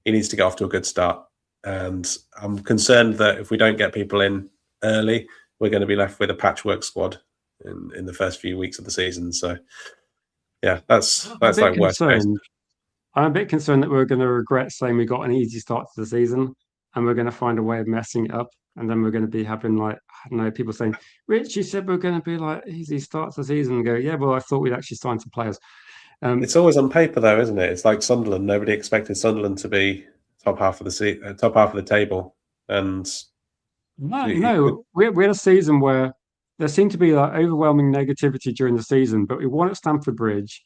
He needs to get off to a good start, and I'm concerned that if we don't get people in early, we're going to be left with a patchwork squad in the first few weeks of the season. So, yeah, that's like worst case. I'm a bit concerned that we're going to regret saying we got an easy start to the season, and we're going to find a way of messing it up, and then we're going to be having like, I don't know, people saying, "Rich, you said we're going to be like easy start to the season." And go, "Yeah, well, I thought we'd actually sign some players." It's always on paper, though, isn't it? It's like Sunderland. Nobody expected Sunderland to be top half of the table, and no, we had a season where there seemed to be like overwhelming negativity during the season, but we won at Stamford Bridge.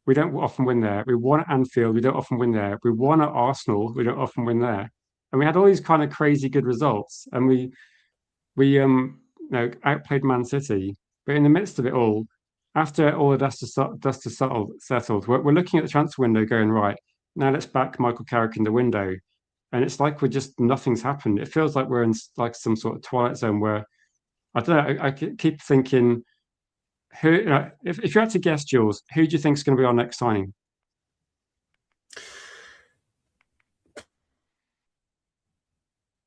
We don't often win there. We won at Anfield. We don't often win there. We won at Arsenal. We don't often win there. And we had all these kind of crazy good results, and we outplayed Man City. But in the midst of it all, after all the dust is settled, we're looking at the transfer window, going right now. Let's back Michael Carrick in the window, and it's like nothing's happened. It feels like we're in like some sort of twilight zone where I don't know. I keep thinking, who if you had to guess, Jules, who do you think is going to be our next signing?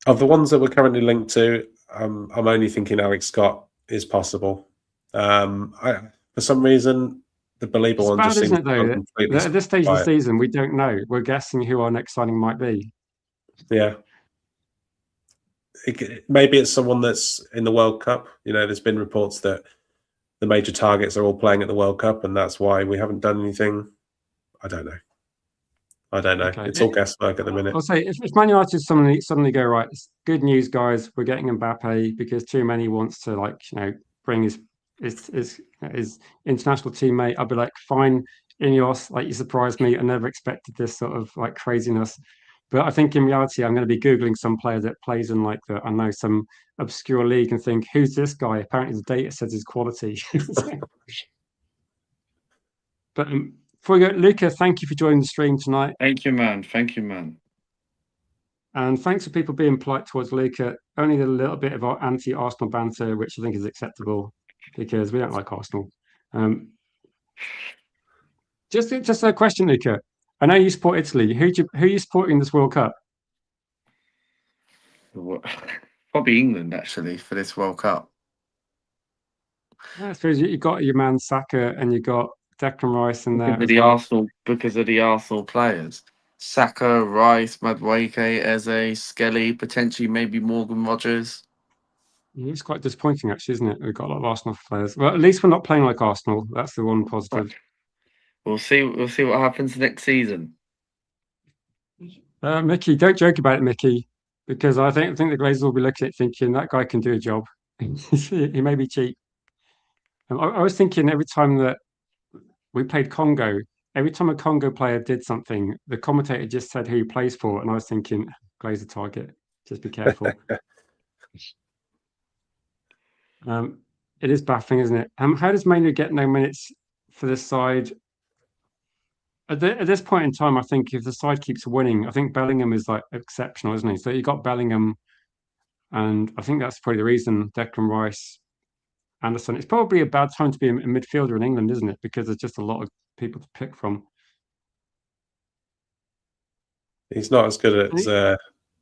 Of the ones that we're currently linked to, I'm only thinking Alex Scott is possible. For some reason, the Belieber one just seems isn't it, though? completely At this stage quiet. of the season, we don't know. We're guessing who our next signing might be. Yeah. Maybe it's someone that's in the World Cup. There's been reports that the major targets are all playing at the World Cup, and that's why we haven't done anything. I don't know. Okay. It's all guesswork at the minute. I'll say if Man United suddenly go, right, it's good news, guys, we're getting Mbappe because Tchouameni wants to bring his international teammate. I'll be like, fine, Ineos, like you surprised me. I never expected this sort of like craziness. But I think in reality, I'm going to be Googling some player that plays in some obscure league and think, who's this guy? Apparently the data says his quality. But before we go, Luca, thank you for joining the stream tonight. Thank you, man. Thank you, man. And thanks for people being polite towards Luca. Only a little bit of our anti-Arsenal banter, which I think is acceptable because we don't like Arsenal. Just a question, Luca. I know you support Italy. Who are you supporting this World Cup? Probably England, actually, for this World Cup. Yeah, I suppose you've got your man Saka and you've got Declan Rice in there. Because of the Arsenal players. Saka, Rice, Madueke, Eze, Skelly, potentially maybe Morgan Rogers. It's quite disappointing, actually, isn't it? We've got a lot of Arsenal players. Well, at least we're not playing like Arsenal. That's the one positive. We'll see what happens next season. Mickey, don't joke about it, Mickey, because I think the Glazers will be looking at it thinking that guy can do a job. He may be cheap. I was thinking every time that we played Congo, every time a Congo player did something, the commentator just said who he plays for, and I was thinking, Glazer target, just be careful. It is baffling, isn't it? How does Manu get no minutes for this side? At this point in time, I think if the side keeps winning, I think Bellingham is like exceptional, isn't he? So you got Bellingham, and I think that's probably the reason Declan Rice, Anderson. It's probably a bad time to be a midfielder in England, isn't it? Because there's just a lot of people to pick from. He's not as good at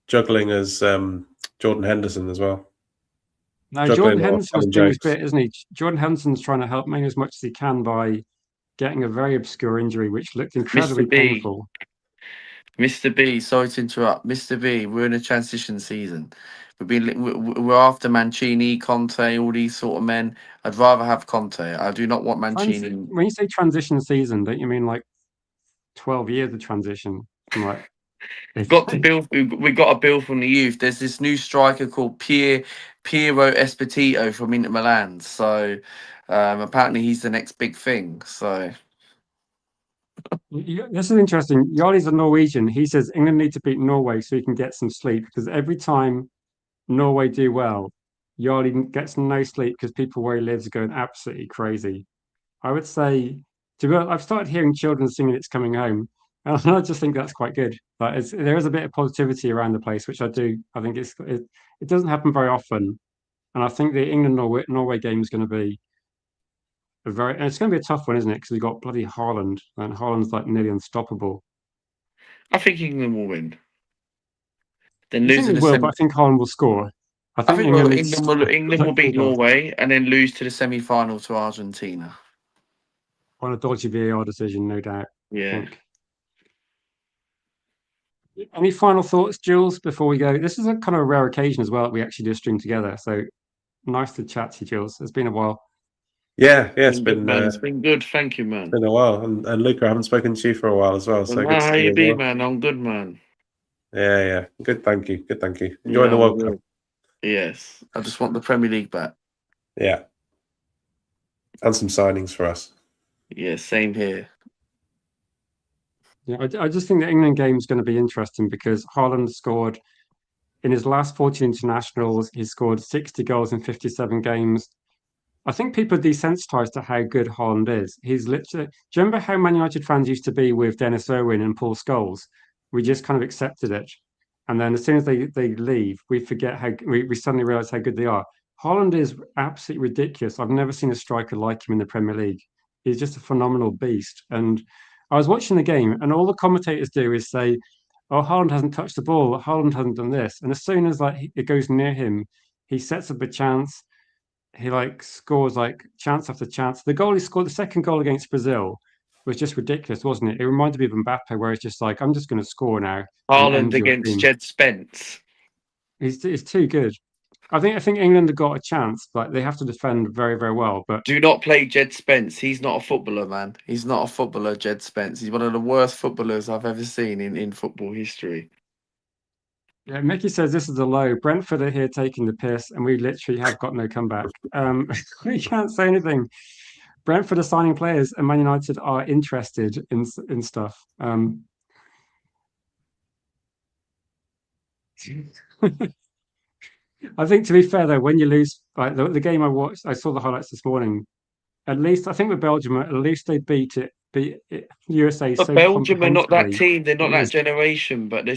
juggling as Jordan Henderson as well. No, Jordan Henderson's doing his bit, isn't he? Jordan Henderson's trying to help Manu as much as he can by getting a very obscure injury, which looked incredibly painful. Mr. B, sorry to interrupt. Mr. B, we're in a transition season. We're after Mancini, Conte, all these sort of men. I'd rather have Conte. I do not want Mancini. When you say transition season, don't you mean like 12 years of transition. I'm like, We got a bill from the youth. There's this new striker called Piero Esposito from Inter Milan. So apparently he's the next big thing. So this is interesting. Yarli's a Norwegian. He says England need to beat Norway so he can get some sleep, because every time Norway do well, Yarli gets no sleep because people where he lives are going absolutely crazy. I would say, to be honest, I've started hearing children singing "It's Coming Home," and I just think that's quite good. Like, there is a bit of positivity around the place, which I do. I think it doesn't happen very often, and I think the England Norway game is going to be it's going to be a tough one, isn't it? Because we've got bloody Haaland, and Haaland's like nearly unstoppable. I think England will win. Then I think losing they the will, semi. but I think Haaland will score. I I think think England will beat Norway and then lose to the semi-final to Argentina. On a dodgy VAR decision, no doubt. Yeah. I think. Any final thoughts, Jules, before we go? This is a kind of a rare occasion as well that we actually do a stream together. So nice to chat to you, Jules. It's been a while. Yeah, It's been good, man. It's been good. Thank you, man. It's been a while. And Luca, I haven't spoken to you for a while as well. So good how you be, man? I'm good, man. Yeah. Good, thank you. Enjoying the World Cup. Yes. I just want the Premier League back. Yeah. And some signings for us. Yeah, same here. Yeah, I just think the England game is going to be interesting because Haaland scored in his last 14 internationals. He scored 60 goals in 57 games. I think people are desensitized to how good Haaland is. He's literally. Do you remember how Man United fans used to be with Dennis Irwin and Paul Scholes? We just kind of accepted it, and then as soon as they leave, we forget how we suddenly realize how good they are. Haaland is absolutely ridiculous. I've never seen a striker like him in the Premier League. He's just a phenomenal beast. And I was watching the game, and all the commentators do is say, "Oh, Haaland hasn't touched the ball. Haaland hasn't done this." And as soon as it goes near him, he sets up a chance. He scores chance after chance. The goal he scored, the second goal against Brazil, was just ridiculous, wasn't it? It reminded me of Mbappe, where it's just like, I'm just going to score now. Haaland against Jed Spence. He's too good. I think England have got a chance, but they have to defend very, very well. But do not play Jed Spence. He's not a footballer, man. He's not a footballer, Jed Spence. He's one of the worst footballers I've ever seen in football history. Yeah, Mickey says this is a low. Brentford are here taking the piss, and we literally have got no comeback. We can't say anything. Brentford are signing players, and Man United are interested in stuff. I think, to be fair though, when you lose, like the game I watched, I saw the highlights this morning. At least I think with Belgium, at least they beat it USA. But so Belgium are not that comprehensively. team. They're not that generation. But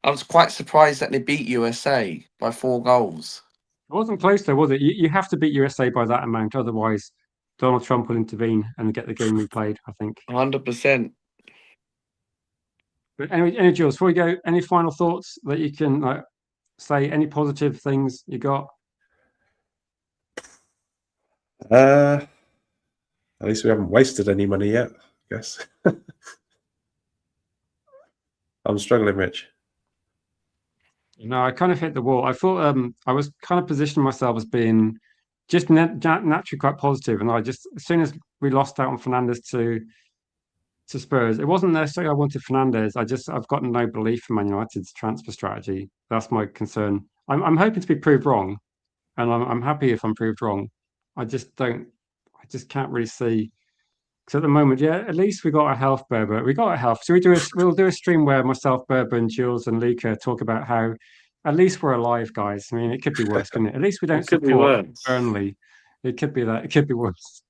I was quite surprised that they beat USA by 4 goals. It wasn't close though, was it? You have to beat USA by that amount, otherwise Donald Trump will intervene and get the game replayed, I think. 100%. But anyway, Jules, before we go, any final thoughts that you can say? Any positive things you got? At least we haven't wasted any money yet, I guess. I'm struggling, Rich. No, I kind of hit the wall. I thought I was kind of positioning myself as being just naturally quite positive, and as soon as we lost out on Fernandes to Spurs, it wasn't necessarily I wanted Fernandes. I've got no belief in Man United's transfer strategy. That's my concern. I'm hoping to be proved wrong, and I'm happy if I'm proved wrong. I just can't really see. Because at the moment, yeah, at least we got a health, Berber. We got a health. So we'll do a stream where myself, Berber, and Jules and Luca talk about how at least we're alive, guys. I mean, it could be worse, couldn't it? At least we don't support Burnley. It could be that. It could be worse.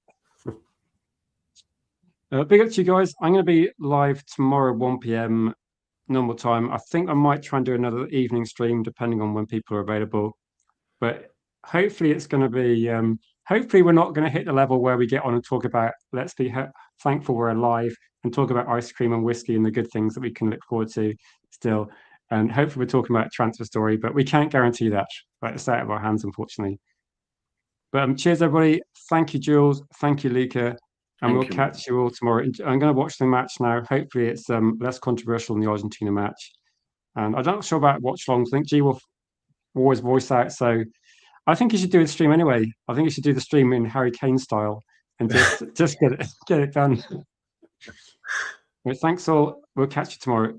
Big up to you guys. I'm going to be live tomorrow, 1 p.m. normal time. I think I might try and do another evening stream, depending on when people are available. But hopefully it's going to be hopefully we're not going to hit the level where we get on and talk about let's be thankful we're alive and talk about ice cream and whiskey and the good things that we can look forward to still, and hopefully we're talking about transfer story, but we can't guarantee that. It's out of our hands, unfortunately. But cheers everybody. Thank you, Jules. Thank you, Luca, and we'll catch you all tomorrow. I'm going to watch the match now. Hopefully it's less controversial than the Argentina match, and I'm not sure about watch longs. I think G will always voice out, so I think you should do the stream anyway. I think you should do the stream in Harry Kane style and just get it done. Thanks all. We'll catch you tomorrow.